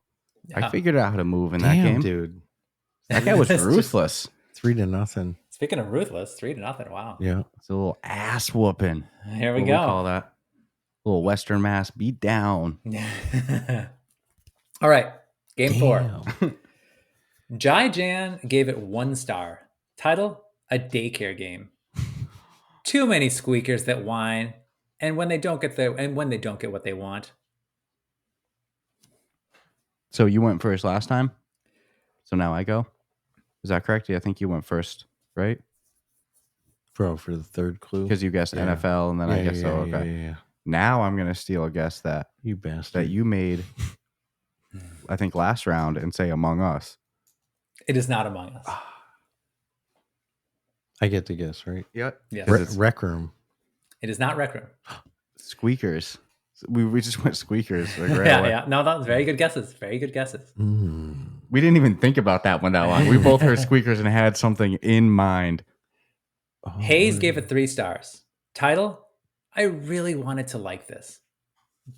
I Yeah. figured out how to move in that Damn, game. dude. That guy was It's just- ruthless. 3-0. Speaking of ruthless, 3-0. Wow. Yeah. It's a little ass whooping. Here we What go. call that? A little Western Mass beat down. All right. Game 4. Damn. Jai Jan gave it 1 star. Title: a daycare game. Too many squeakers that whine, and when they don't get what they want. So you went first last time. So now I go. Is that correct? Yeah, I think you went first, right? Bro, for the third clue. Because you guessed Yeah. NFL, and then I guess so. Okay. Yeah. Now I'm gonna steal a guess that You bastard. you made. I think last round and say Among Us. It is not Among Us. I get to guess, right? Yep. Yes. It's Rec Room. It is not Rec Room. Squeakers. We just went Squeakers. Like right Yeah, away. yeah. No, that was very good guesses. Very good guesses. Mm. We didn't even think about that one that long. We both heard Squeakers and had something in mind. Oh, Hayes gave it 3 stars. Title: I really wanted to like this.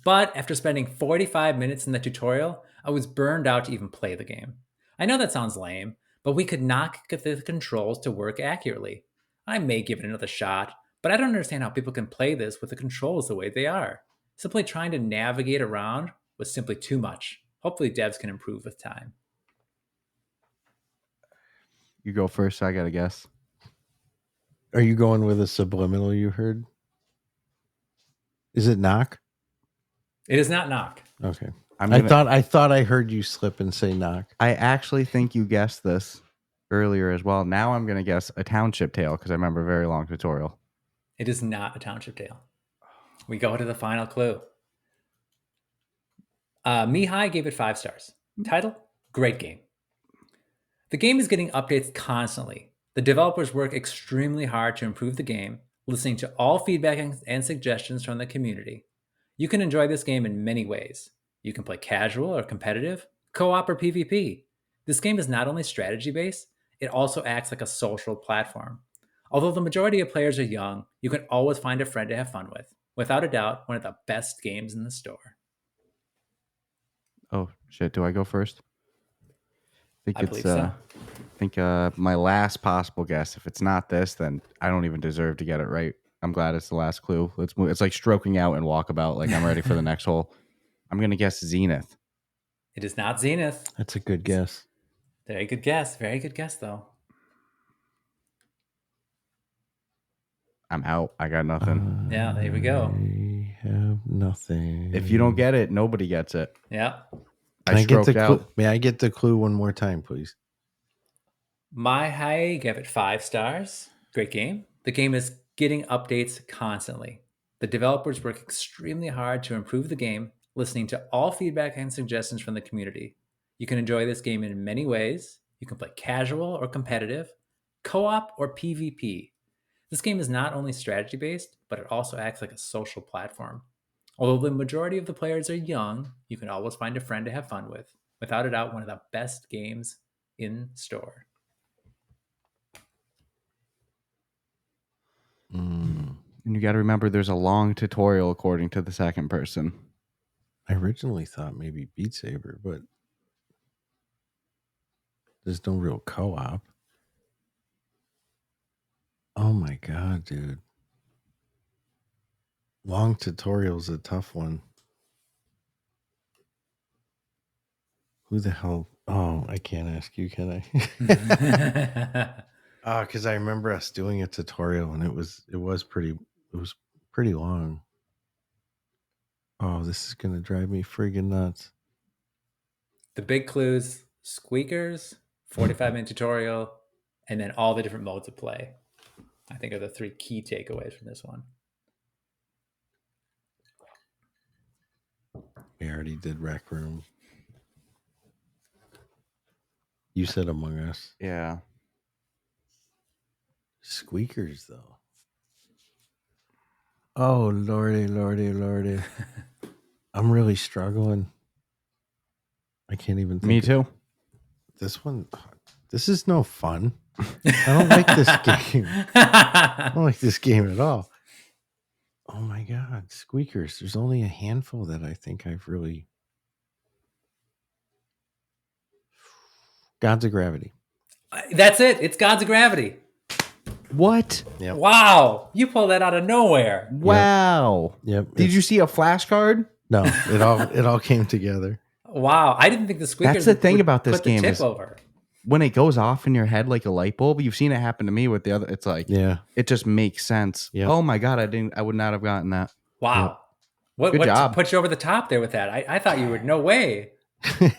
But after spending 45 minutes in the tutorial, I was burned out to even play the game. I know that sounds lame, but we could not get the controls to work accurately. I may give it another shot, but I don't understand how people can play this with the controls the way they are. Simply trying to navigate around was simply too much. Hopefully, devs can improve with time. You go first. I got to guess. Are you going with a subliminal you heard? Is it knock? It is not knock. Okay. I thought I heard you slip and say knock. I actually think you guessed this earlier as well. Now I'm going to guess a township tale because I remember a very long tutorial. It is not a township tale. We go to the final clue. Mihai gave it 5 stars. Title, great game. The game is getting updates constantly. The developers work extremely hard to improve the game, listening to all feedback and suggestions from the community. You can enjoy this game in many ways. You can play casual or competitive, co-op or PvP. This game is not only strategy-based, it also acts like a social platform. Although the majority of players are young, you can always find a friend to have fun with. Without a doubt, one of the best games in the store. Oh, shit. Do I go first? I believe so. I think my last possible guess. If it's not this, then I don't even deserve to get it right. I'm glad it's the last clue. Let's move. It's like stroking out and walkabout. Like I'm ready for the next hole. I'm gonna guess Zenith. It is not Zenith. That's a good guess. Very good guess. Very good guess, though. I'm out. I got nothing. Yeah, there we go. I have nothing. If you don't get it, nobody gets it. Yeah. I stroked out. May I get the clue one more time, please? Mihai gave it 5 stars. Great game. The game is getting updates constantly. The developers work extremely hard to improve the game, listening to all feedback and suggestions from the community. You can enjoy this game in many ways. You can play casual or competitive, co-op or PvP. This game is not only strategy-based, but it also acts like a social platform. Although the majority of the players are young, you can always find a friend to have fun with. Without a doubt, one of the best games in store. And you got to remember, there's a long tutorial according to the second person. I originally thought maybe Beat Saber, but there's no real co-op. Oh my god, dude. Long tutorial's a tough one. Who the hell? Oh, I can't ask you, can I? Because I remember us doing a tutorial and it was pretty long. Oh, this is gonna drive me friggin' nuts. The big clues: squeakers, 45-minute tutorial, and then all the different modes of play. I think are the 3 key takeaways from this one. We already did Rec Room. You said Among Us. Yeah. Squeakers, though. Oh, lordy. I'm really struggling. I can't even think. Me too. This one, this is no fun. I don't like this game. I don't like this game at all. Oh my god, squeakers. There's only a handful that I think I've really. Gods of Gravity. That's it. It's Gods of Gravity. What? Yep. Wow. You pulled that out of nowhere. Wow. Yep. Did you see a flashcard? No, it all came together. Wow. I didn't think the squeakers That's the thing about this put the game tip is over. when it goes off in your head like a light bulb. You've seen it happen to me with the other. It's like, Yeah. it just makes sense. Yep. Oh my god, I would not have gotten that. Wow. Good What job. put you over the top there with that? I thought you would. No way.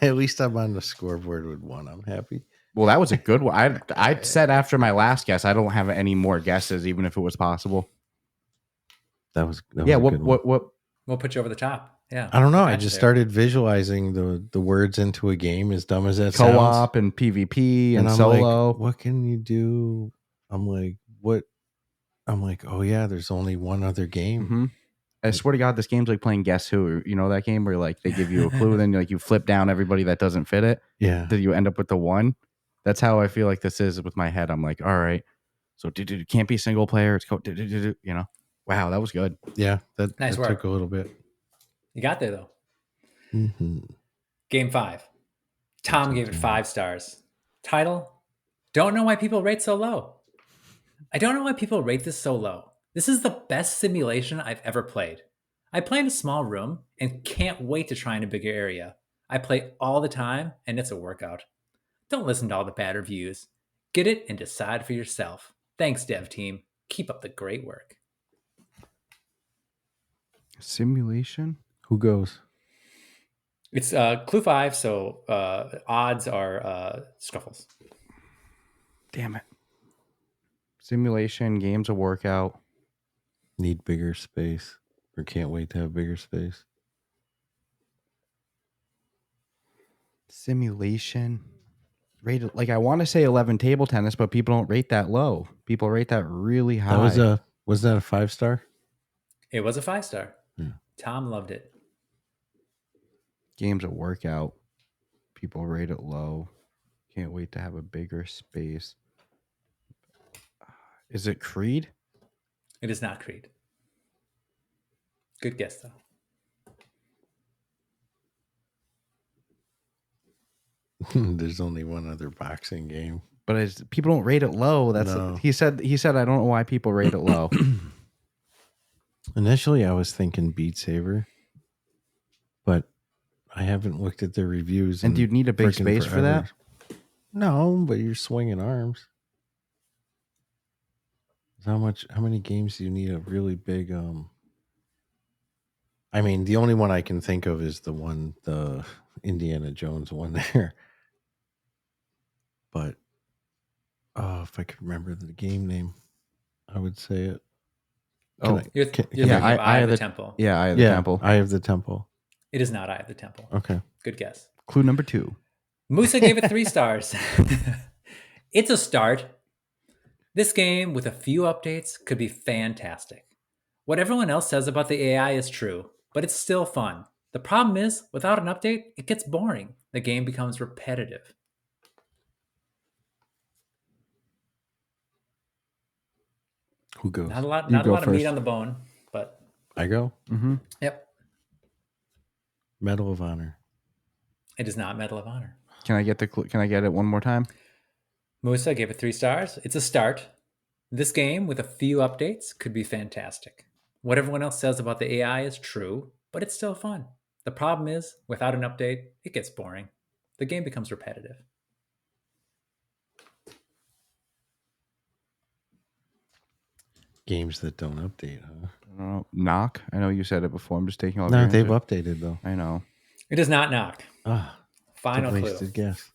At least I'm on the scoreboard with one. I'm happy. Well, that was a good one. I said after my last guess, I don't have any more guesses, even if it was possible. That was a Yeah. good one. What put you over the top? Yeah. I don't know. I Gotcha just there. started visualizing the words into a game, as dumb as that sounds. Co-op and PvP and I'm solo. like, what can you do? I'm like, what? I'm like, oh yeah, there's only one other game. Mm-hmm. I swear to God, this game's like playing Guess Who. You know that game where like they give you a clue, then like you flip down everybody that doesn't fit it. Yeah. Till you end up with the one. That's how I feel like this is with my head. I'm like, all right, so it can't be single player. It's you know. Wow, that was good. Yeah. That Nice work. took a little bit. You got there though. Mm-hmm. Game 5. Tom gave it 5 stars. Title: Don't know why people rate so low. I don't know why people rate this so low. This is the best simulation I've ever played. I play in a small room and can't wait to try in a bigger area. I play all the time and it's a workout. Don't listen to all the bad reviews. Get it and decide for yourself. Thanks, dev team. Keep up the great work. Simulation? Who goes? It's clue 5, so odds are Scuffles. Damn it. Simulation, game's a workout. Need bigger space, or can't wait to have bigger space. Simulation. Rated, like, I want to say 11 table tennis, but people don't rate that low. People rate that really high. Was that a 5-star? It was a 5-star. Yeah. Tom loved it. Game's a workout. People rate it low. Can't wait to have a bigger space. Is it Creed? It is not Creed. Good guess, though. There's only one other boxing game. But people don't rate it low. That's No. He said I don't know why people rate it low. Initially, I was thinking Beat Saber, but I haven't looked at the reviews. And do you need a big frickin' space for that? No, but you're swinging arms. How many games do you need a really big? I mean, the only one I can think of is the Indiana Jones one there. But if I could remember the game name, I would say it. You're thinking of Eye of the Temple. Yeah, Eye of the Temple. Eye of the Temple. It is not Eye of the Temple. Okay. Good guess. Clue number 2. Musa gave it 3 stars. It's a start. This game, with a few updates, could be fantastic. What everyone else says about the AI is true, but it's still fun. The problem is, without an update, it gets boring. The game becomes repetitive. Who goes? Not a lot of meat on the bone, but I go. Mm-hmm. Yep. Medal of Honor. It is not Medal of Honor. Can I get it one more time? Musa gave it 3 stars. It's a start. This game, with a few updates, could be fantastic. What everyone else says about the AI is true, but it's still fun. The problem is, without an update, it gets boring. The game becomes repetitive. Games that don't update, huh? I don't know. Knock. I know you said it before. I'm just taking all. No, they've updated though. I know. It is not Knock. Final clue. Wasted guess.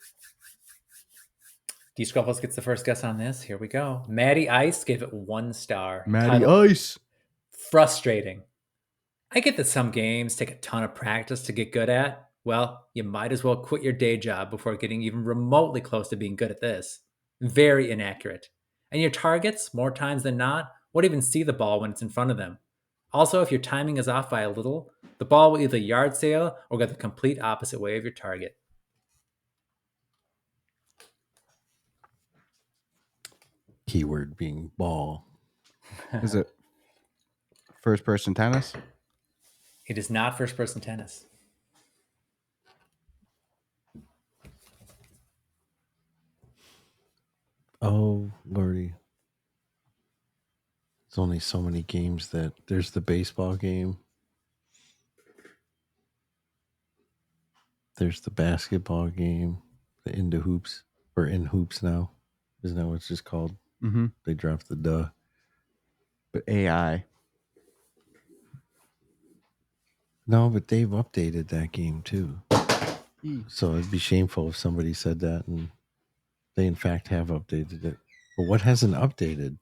D Scruffles gets the first guess on this. Here we go. Maddie Ice gave it 1 star. Maddie Ice. Frustrating. I get that some games take a ton of practice to get good at. Well, you might as well quit your day job before getting even remotely close to being good at this. Very inaccurate. And your targets, more times than not, won't even see the ball when it's in front of them. Also, if your timing is off by a little, the ball will either yard sail or go the complete opposite way of your target. Keyword being ball. Is it first-person tennis? It is not first-person tennis. Oh, Lordy. There's only so many games that there's the baseball game. There's the basketball game, the Into Hoops, or In Hoops now. Isn't that what it's just called? Mm-hmm. They dropped the duh. But AI. No, but they've updated that game too. So it'd be shameful if somebody said that and they in fact have updated it. But what hasn't updated?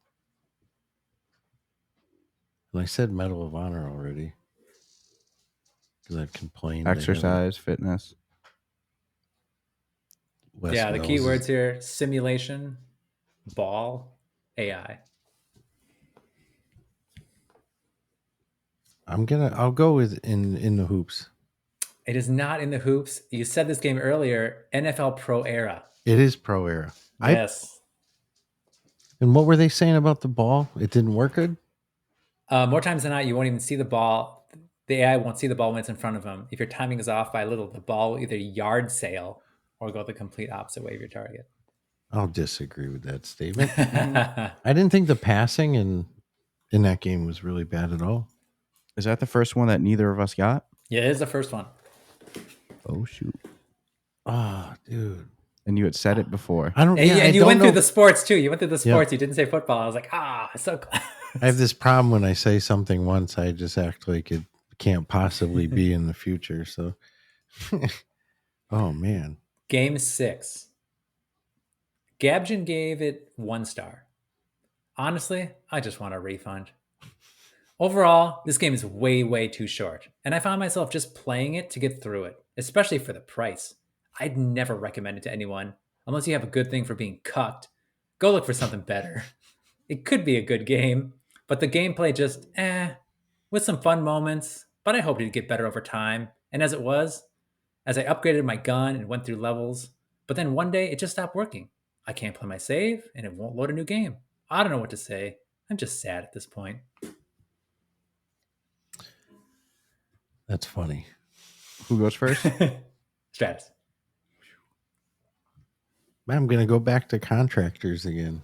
And I said Medal of Honor already. Because I've complained. Exercise, fitness. Yeah, the keywords here: simulation, ball, AI. I'll go with in the hoops. It is not in the hoops. You said this game earlier, NFL Pro Era. It is Pro Era. Yes. And what were they saying about the ball? It didn't work good? More times than not, you won't even see the ball. The AI won't see the ball when it's in front of them. If your timing is off by a little, the ball will either yard sail or go the complete opposite way of your target. I'll disagree with that statement. I didn't think the passing in that game was really bad at all. Is that the first one that neither of us got? Yeah, it is the first one. Oh shoot! Oh, dude. And you had said it before. I don't. And, Yeah, you, I and you don't went know. through the sports too. You went through the sports. You didn't say football. I was like, so close. I have this problem when I say something once, I just act like it can't possibly be in the future. So, oh man. Game 6. Gabjan gave it 1 star. Honestly, I just want a refund. Overall, this game is way, way too short, and I found myself just playing it to get through it, especially for the price. I'd never recommend it to anyone, unless you have a good thing for being cucked. Go look for something better. It could be a good game, but the gameplay just with some fun moments, but I hoped it'd get better over time, and as it was, as I upgraded my gun and went through levels, but then one day it just stopped working. I can't play my save, and it won't load a new game. I don't know what to say. I'm just sad at this point. That's funny. Who goes first? Stratus. I'm going to go back to contractors again.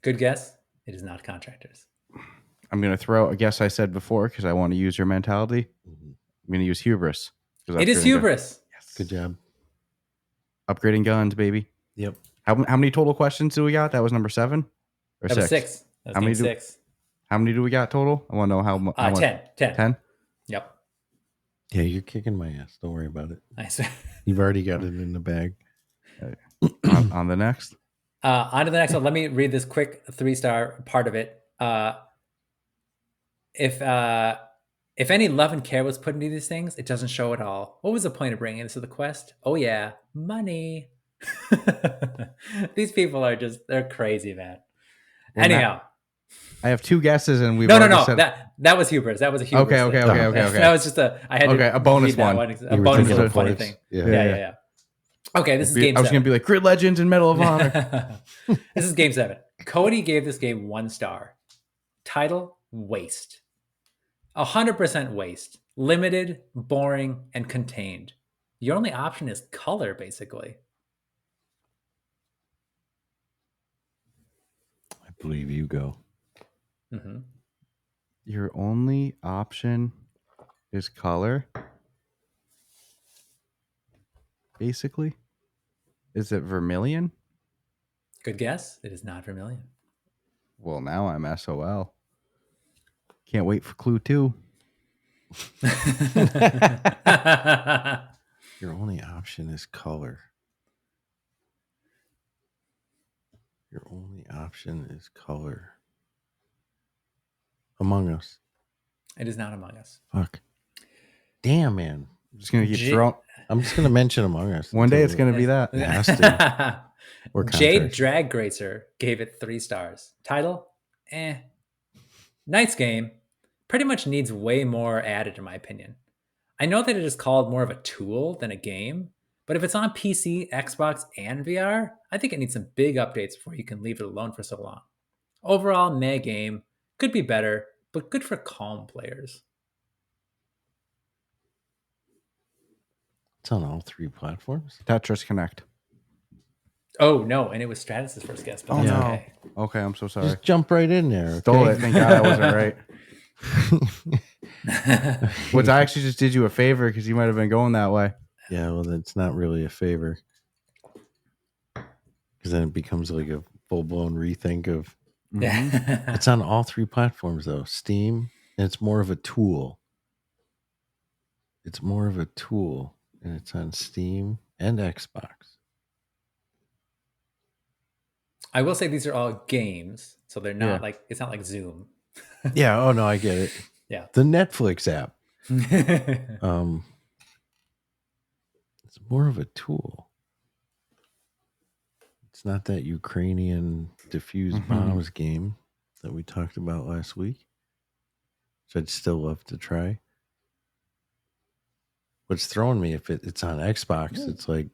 Good guess. It is not contractors. I'm going to throw a guess I said before because I want to use your mentality. I'm going to use hubris. It is hubris. Yes. Good job. Upgrading guns, baby. Yep. How many total questions do we got? That was number 7 or That was 6. That was How many game 6. How many do we got total? I want to know how much. 10. 10? Yep. Yeah, you're kicking my ass. Don't worry about it. Nice. You've already got it in the bag. on the next. On to the next one. Let me read this quick 3-star part of it. If any love and care was put into these things, it doesn't show at all. What was the point of bringing this to the quest? Oh yeah, money. These people are they're crazy, man. Well, Anyhow. I have 2 guesses and we've No. said... That was hubris. That was a hubris. Okay. That was just a bonus one. one. A bonus little funny thing. Yeah. Okay, this is game 7. I was going to be like Grid Legends and Medal of Honor. This is game 7. Cody gave this game 1 star. Title, waste. 100% waste. Limited, boring, and contained. Your only option is color, basically. I believe you go. Mm-hmm. Your only option is color. Basically. Is it vermilion? Good guess. It is not vermilion. Well, now I'm SOL. Can't wait for Clue 2. Your only option is color. Your only option is color. Among Us. It is not Among Us. Fuck. Damn, man. I'm just going to get thrown. I'm just going to mention Among Us. One day it's going to be that. It has to. Or Jade Drag Gracer gave it 3 stars. Title? Nice game. Pretty much needs way more added, in my opinion. I know that it is called more of a tool than a game, but if it's on PC, Xbox, and VR, I think it needs some big updates before you can leave it alone for so long. Overall, meh game. Could be better, but good for calm players. It's on all 3 platforms. Tetris Connect. Oh, no, and it was Stratus' first guess, but that's okay. Okay, I'm so sorry. Just jump right in there. Okay? Stole it. Thank God I wasn't right. Which I actually just did you a favor because you might have been going that way. Yeah, well, that's not really a favor. Because then it becomes like a full-blown rethink of... Yeah. It's on all 3 platforms, though. Steam, and it's more of a tool. It's more of a tool, and it's on Steam and Xbox. I will say these are all games, so they're not like, it's not like Zoom. Yeah, oh no, I get it. Yeah. The Netflix app. It's more of a tool. It's not that Ukrainian diffuse bombs game that we talked about last week, which I'd still love to try. What's throwing me, if it's on Xbox, it's like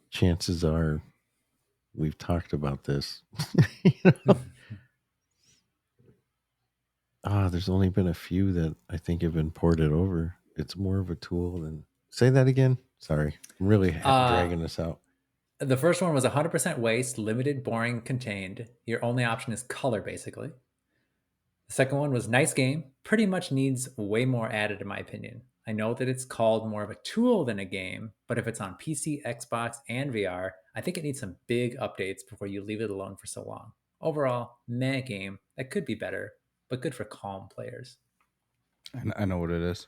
chances are we've talked about this. You know? There's only been a few that I think have been ported over. It's more of a tool than. Say that again. Sorry, I'm really dragging this out. The first one was 100% waste, limited, boring, contained. Your only option is color, basically. The second one was nice game, pretty much needs way more added, in my opinion. I know that it's called more of a tool than a game, but if it's on PC, Xbox, and VR, I think it needs some big updates before you leave it alone for so long. Overall, meh game that could be better, but good for calm players. I know what it is.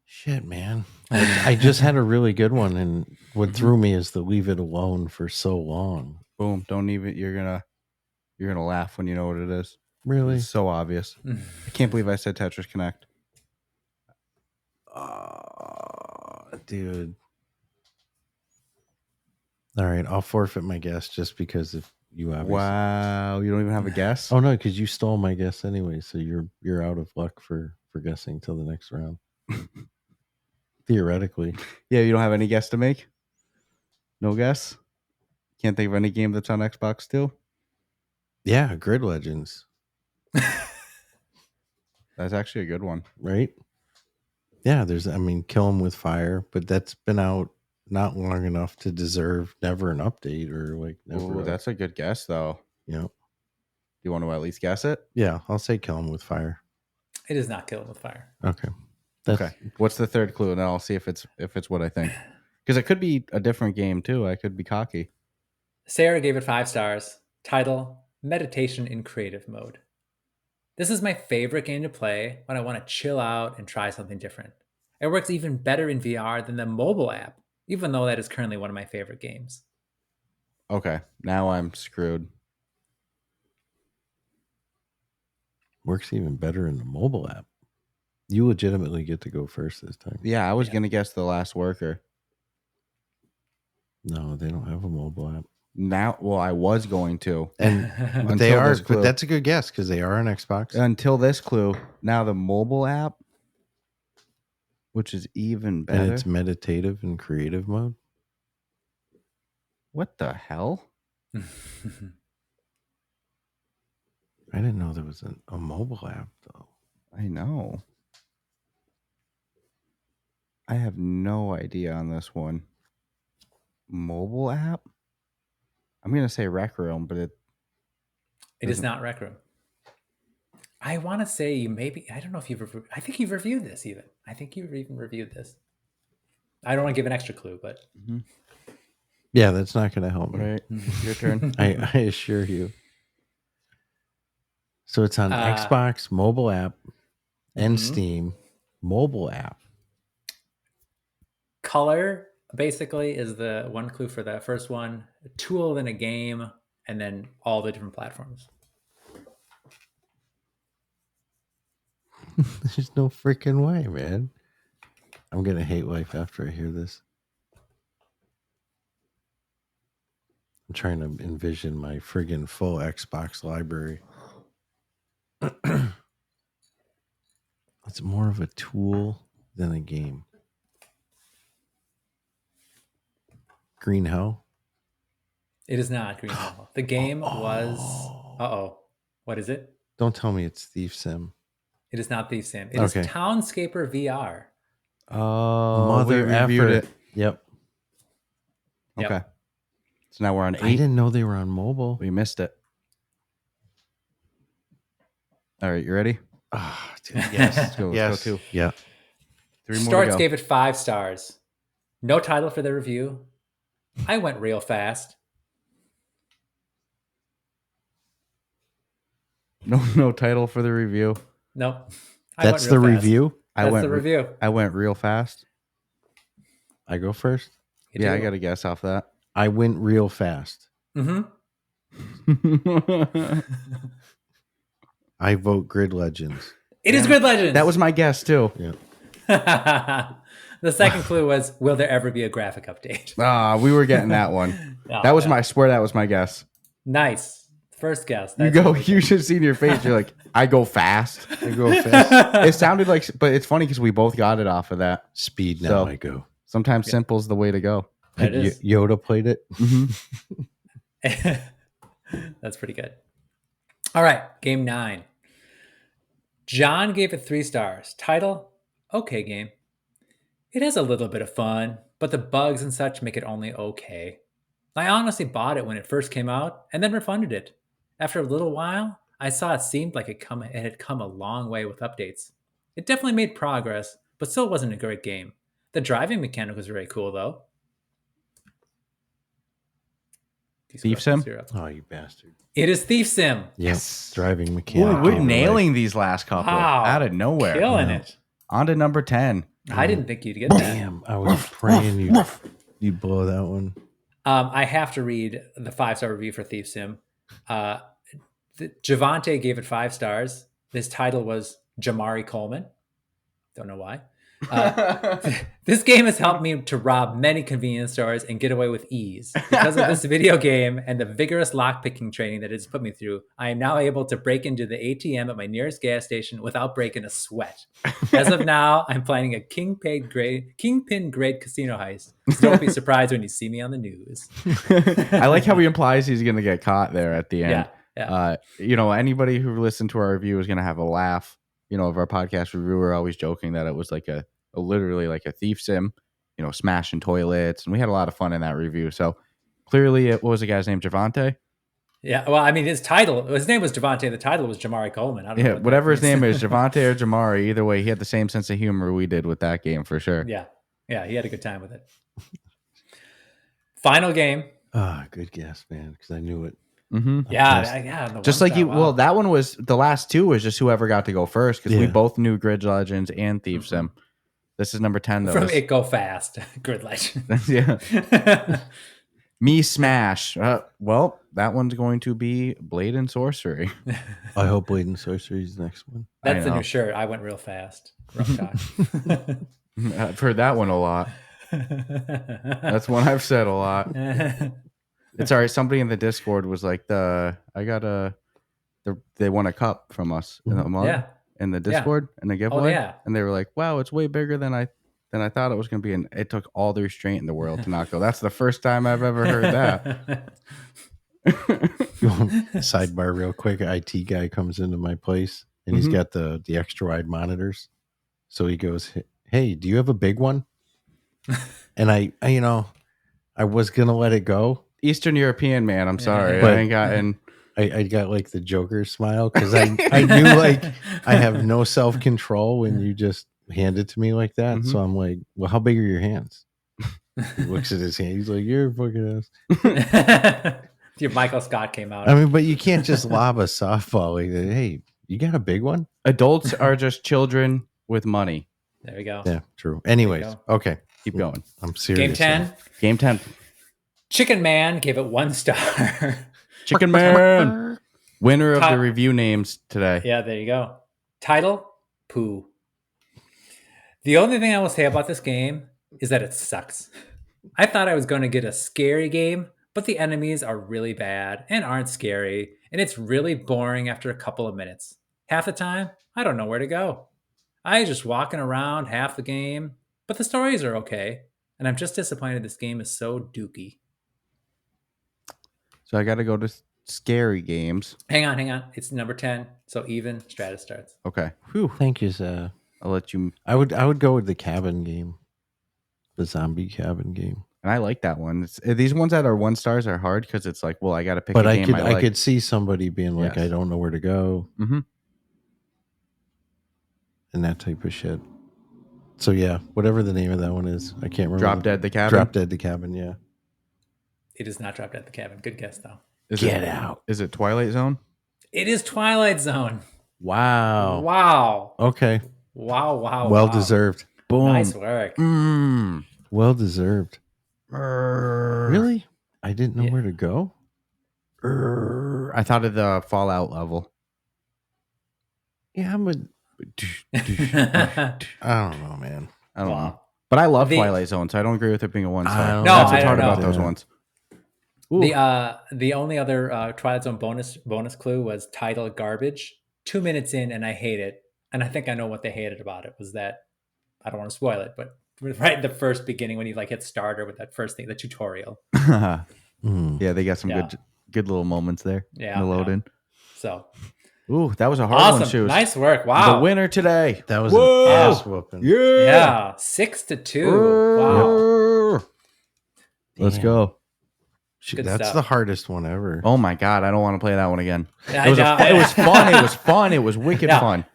Shit, man. I just had a really good one, and what threw me is the leave it alone for so long. Boom. Don't even. You're gonna laugh when you know what it is. Really? It's so obvious. I can't believe I said Tetris Connect. Dude. All right, I'll forfeit my guess just because if you obviously. Wow, you don't even have a guess? Oh no, because you stole my guess anyway, so you're out of luck for guessing till the next round. Theoretically. Yeah, you don't have any guess to make? No guess? Can't think of any game that's on Xbox still? Yeah, Grid Legends. That's actually a good one. Right? Yeah, Kill 'Em With Fire, but that's been out not long enough to deserve never an update or like never. Ooh, that's a good guess though. Yeah. Do you want to at least guess it? Yeah, I'll say Kill 'Em With Fire. It is not Kill 'Em With Fire. Okay. Okay. What's the third clue? And then I'll see if it's what I think. Because it could be a different game too. I could be cocky. Sarah gave it 5 stars. Title, Meditation in Creative Mode. This is my favorite game to play when I want to chill out and try something different. It works even better in VR than the mobile app, even though that is currently one of my favorite games. Okay. Now I'm screwed. Works even better in the mobile app. You legitimately get to go first this time. Yeah, I was going to guess The Last Worker. No, they don't have a mobile app. Now, well, I was going to. And but they are, but that's a good guess because they are on Xbox. Until this clue, now the mobile app, which is even better. And it's meditative and creative mode. What the hell? I didn't know there was a mobile app, though. I know. I have no idea on this one. Mobile app? I'm going to say Rec Room, but it is not Rec Room. I want to say you maybe, I don't know if I think you've reviewed this even. I think you've even reviewed this. I don't want to give an extra clue, but. Mm-hmm. Yeah, that's not going to help me. Right. Your turn. I assure you. So it's on Xbox, mobile app, and Steam, mobile app. Color, basically, is the one clue for the first one. A tool in a game, and then all the different platforms. There's no freaking way, man. I'm going to hate life after I hear this. I'm trying to envision my friggin' full Xbox library. It's more of a tool than a game. Green Hell? It is not Green Hell. The game was... Uh-oh. What is it? Don't tell me it's Thief Sim. It is not Thief Sim. It is Townscaper VR. Oh, mother we reviewed it. Yep. Okay. So now we're on 8. I didn't know they were on mobile. We missed it. All right, you ready? Oh, dude, yes. Let's go. Let's go 2. Yeah. 3 more Starts to go. gave it 5 stars. No title for the review. I went real fast. No title for the review. Nope. That's the review? That's the review. I went real fast. I go first? I got a guess off that. I went real fast. Mm-hmm. I vote Grid Legends. It is Grid Legends. That was my guess too. Yeah. The second clue was, will there ever be a graphic update? We were getting that one. That was I swear that was my guess. Nice. First guess. You should see in your face. You're like, I go fast. I go fast. It sounded like, but it's funny because we both got it off of that. Speed now I go. Sometimes simple's the way to go. It is. Yoda played it. That's pretty good. All right. Game 9. John gave it 3 stars. Title, okay game. It has a little bit of fun, but the bugs and such make it only okay. I honestly bought it when it first came out and then refunded it. After a little while, I saw it seemed like it had come a long way with updates. It definitely made progress, but still wasn't a great game. The driving mechanic was very cool, though. Thief Sim? Oh, you bastard. It is Thief Sim. Yes. Driving Ooh, mechanic. we're nailing these last couple out of nowhere. Killing it. On to number 10. I didn't think you'd get that. Damn, I was praying you'd blow that one. I have to read the 5-star review for Thief Sim. Javante gave it 5 stars. His title was Jamari Coleman. Don't know why. This game has helped me to rob many convenience stores and get away with ease. Because of this video game and the vigorous lockpicking training that it's put me through, I am now able to break into the ATM at my nearest gas station without breaking a sweat. As of now, I'm planning a kingpin grade casino heist. So don't be surprised when you see me on the news. I like how he implies he's going to get caught there at the end. Yeah. Anybody who listened to our review is going to have a laugh. Of our podcast review, we're always joking that it was like literally like a thief sim, smashing toilets. And we had a lot of fun in that review. So clearly what was the guy's name? Javante? Yeah. Well, I mean, his name was Javante. The title was Jamari Coleman. I don't know whatever his name is, Javante or Jamari. Either way, he had the same sense of humor we did with that game for sure. Yeah. Yeah. He had a good time with it. Final game. Good guess, man. Because I knew it. Mm-hmm. Yeah. Just like you. Wow. Well, that one was the last two was just whoever got to go first because we both knew Grid Legends and Thief Sim. This is number 10 though. From It Go Fast, Grid Legends. Yeah. Me Smash. Well, that one's going to be Blade and Sorcery. I hope Blade and Sorcery is the next one. That's the new shirt. I went real fast. Rough guy. I've heard that one a lot. That's one I've said a lot. It's all right. Somebody in the Discord was like, they won a cup from us in the mug in the Discord and the giveaway. And they were like, wow, it's way bigger than I thought it was going to be. And it took all the restraint in the world to not go. That's the first time I've ever heard that. Sidebar real quick. IT guy comes into my place and he's got the extra wide monitors. So he goes, hey, do you have a big one? And I was going to let it go. Eastern European man, I'm sorry. I ain't gotten. I got like the Joker smile because I knew like I have no self control when you just hand it to me like that. Mm-hmm. So I'm like, well, how big are your hands? He looks at his hand. He's like, you're a fucking ass. Your Michael Scott came out. I mean, but you can't just lob a softball like that. Hey, you got a big one? Adults are just children with money. There we go. Yeah, true. Anyways, okay, keep going. I'm serious. Game 10. Chicken Man gave it 1 star. Chicken Man. Winner of the review names today. Yeah, there you go. Title, Pooh. The only thing I will say about this game is that it sucks. I thought I was going to get a scary game, but the enemies are really bad and aren't scary, and it's really boring after a couple of minutes. Half the time, I don't know where to go. I just walking around half the game, but the stories are okay, and I'm just disappointed this game is so dookie. So I got to go to scary games. Hang on. It's number 10. So even Stratus starts. Okay. Whew. Thank you, sir. I'll let you. I would go with the cabin game, the zombie cabin game. And I like that one. These ones that are 1 stars are hard because it's like, well, I got to pick. But a game I could see somebody being like, I don't know where to go, and that type of shit. So yeah, whatever the name of that one is, I can't remember. Drop Dead the Cabin. Drop Dead the Cabin. Yeah. It is not Drop Dead the Cabin. Good guess, though. Get out. Is it Twilight Zone? It is Twilight Zone. Wow. Okay. Wow. Well deserved. Boom. Nice work. Well deserved. Really? I didn't know where to go. I thought of the Fallout level. Yeah, I don't know, man. I don't know. But I love Twilight Zone, so I don't agree with it being a 1 star. No, that's what's hard about those ones. Ooh. The only other Twilight Zone bonus clue was title garbage. 2 minutes in, and I hate it. And I think I know what they hated about it was that I don't want to spoil it, but right at the first beginning when you like hit starter with that first thing, the tutorial. Yeah, they got some good little moments there. Yeah, in the load in. So, Ooh, that was a hard one, Awesome. Shoes. Nice work. Wow. The winner today. That was Whoa! an ass whooping. Yeah. 6-2. Wow. Let's Damn. go. Good That's stuff. the hardest one ever. Oh my God, I don't want to play that one again. Yeah, It was, I know. it was fun. It was fun. It was wicked Yeah. fun.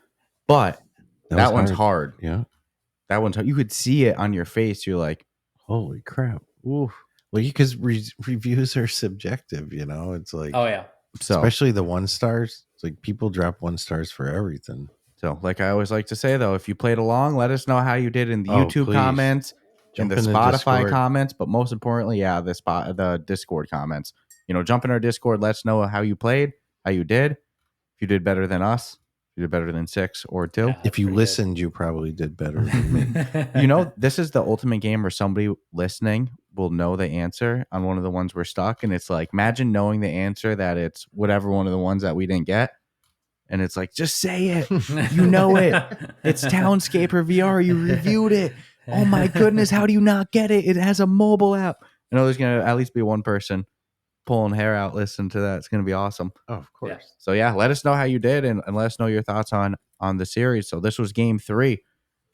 But that was one's hard. Yeah. That one's hard. You could see it on your face. You're like, Holy crap. ooh. Well, because reviews are subjective, you know. It's like, Oh yeah. So, especially the 1 stars. It's like people drop 1 stars for everything. so like I always like to say though, if you played along, let us know how you did in the Oh, YouTube please. comments, in Jump the in the Spotify Discord. comments, but most importantly, yeah, the Discord comments. You know, jump in our Discord. Let us know how you played, how you did. If you did better than us, if you did better than 6 or 2. Yeah. If you pretty good. listened, you probably did better than me. You know, this is the ultimate game where somebody listening will know the answer on one of the ones we're stuck. And it's like, imagine knowing the answer that it's whatever one of the ones that we didn't get. And it's like, just say it. You know it. It's Townscaper VR. You reviewed it. Oh my goodness. How do you not get it? It has a mobile app. I know there's going to at least be one person pulling hair out. Listen to that. It's going to be awesome. Oh, of course. Yeah. So yeah, let us know how you did and let us know your thoughts on the series. So this was game 3.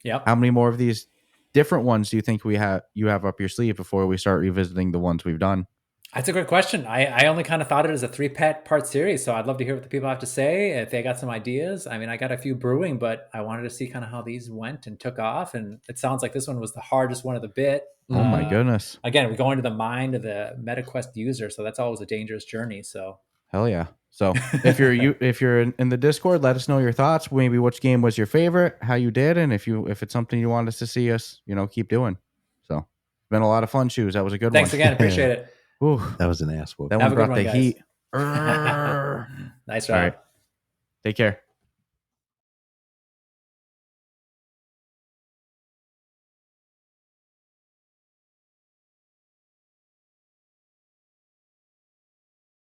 Yep. How many more of these different ones do you think you have up your sleeve before we start revisiting the ones we've done? That's a good question. I only kind of thought it as a 3-part series, so I'd love to hear what the people have to say. If they got some ideas, I mean, I got a few brewing, but I wanted to see kind of how these went and took off. And it sounds like this one was the hardest one of the bit. Oh my goodness. Again, we go into the mind of the MetaQuest user, so that's always a dangerous journey. So Hell yeah. So if you're in the Discord, let us know your thoughts. Maybe which game was your favorite, how you did, and if it's something you want us to see us, keep doing. So it's been a lot of fun, Shoes. That was a good thanks one. again. Appreciate it. Ooh, That was an ass whooping. that Have one a good brought one, the guys. heat. Nice All job. right. Take care.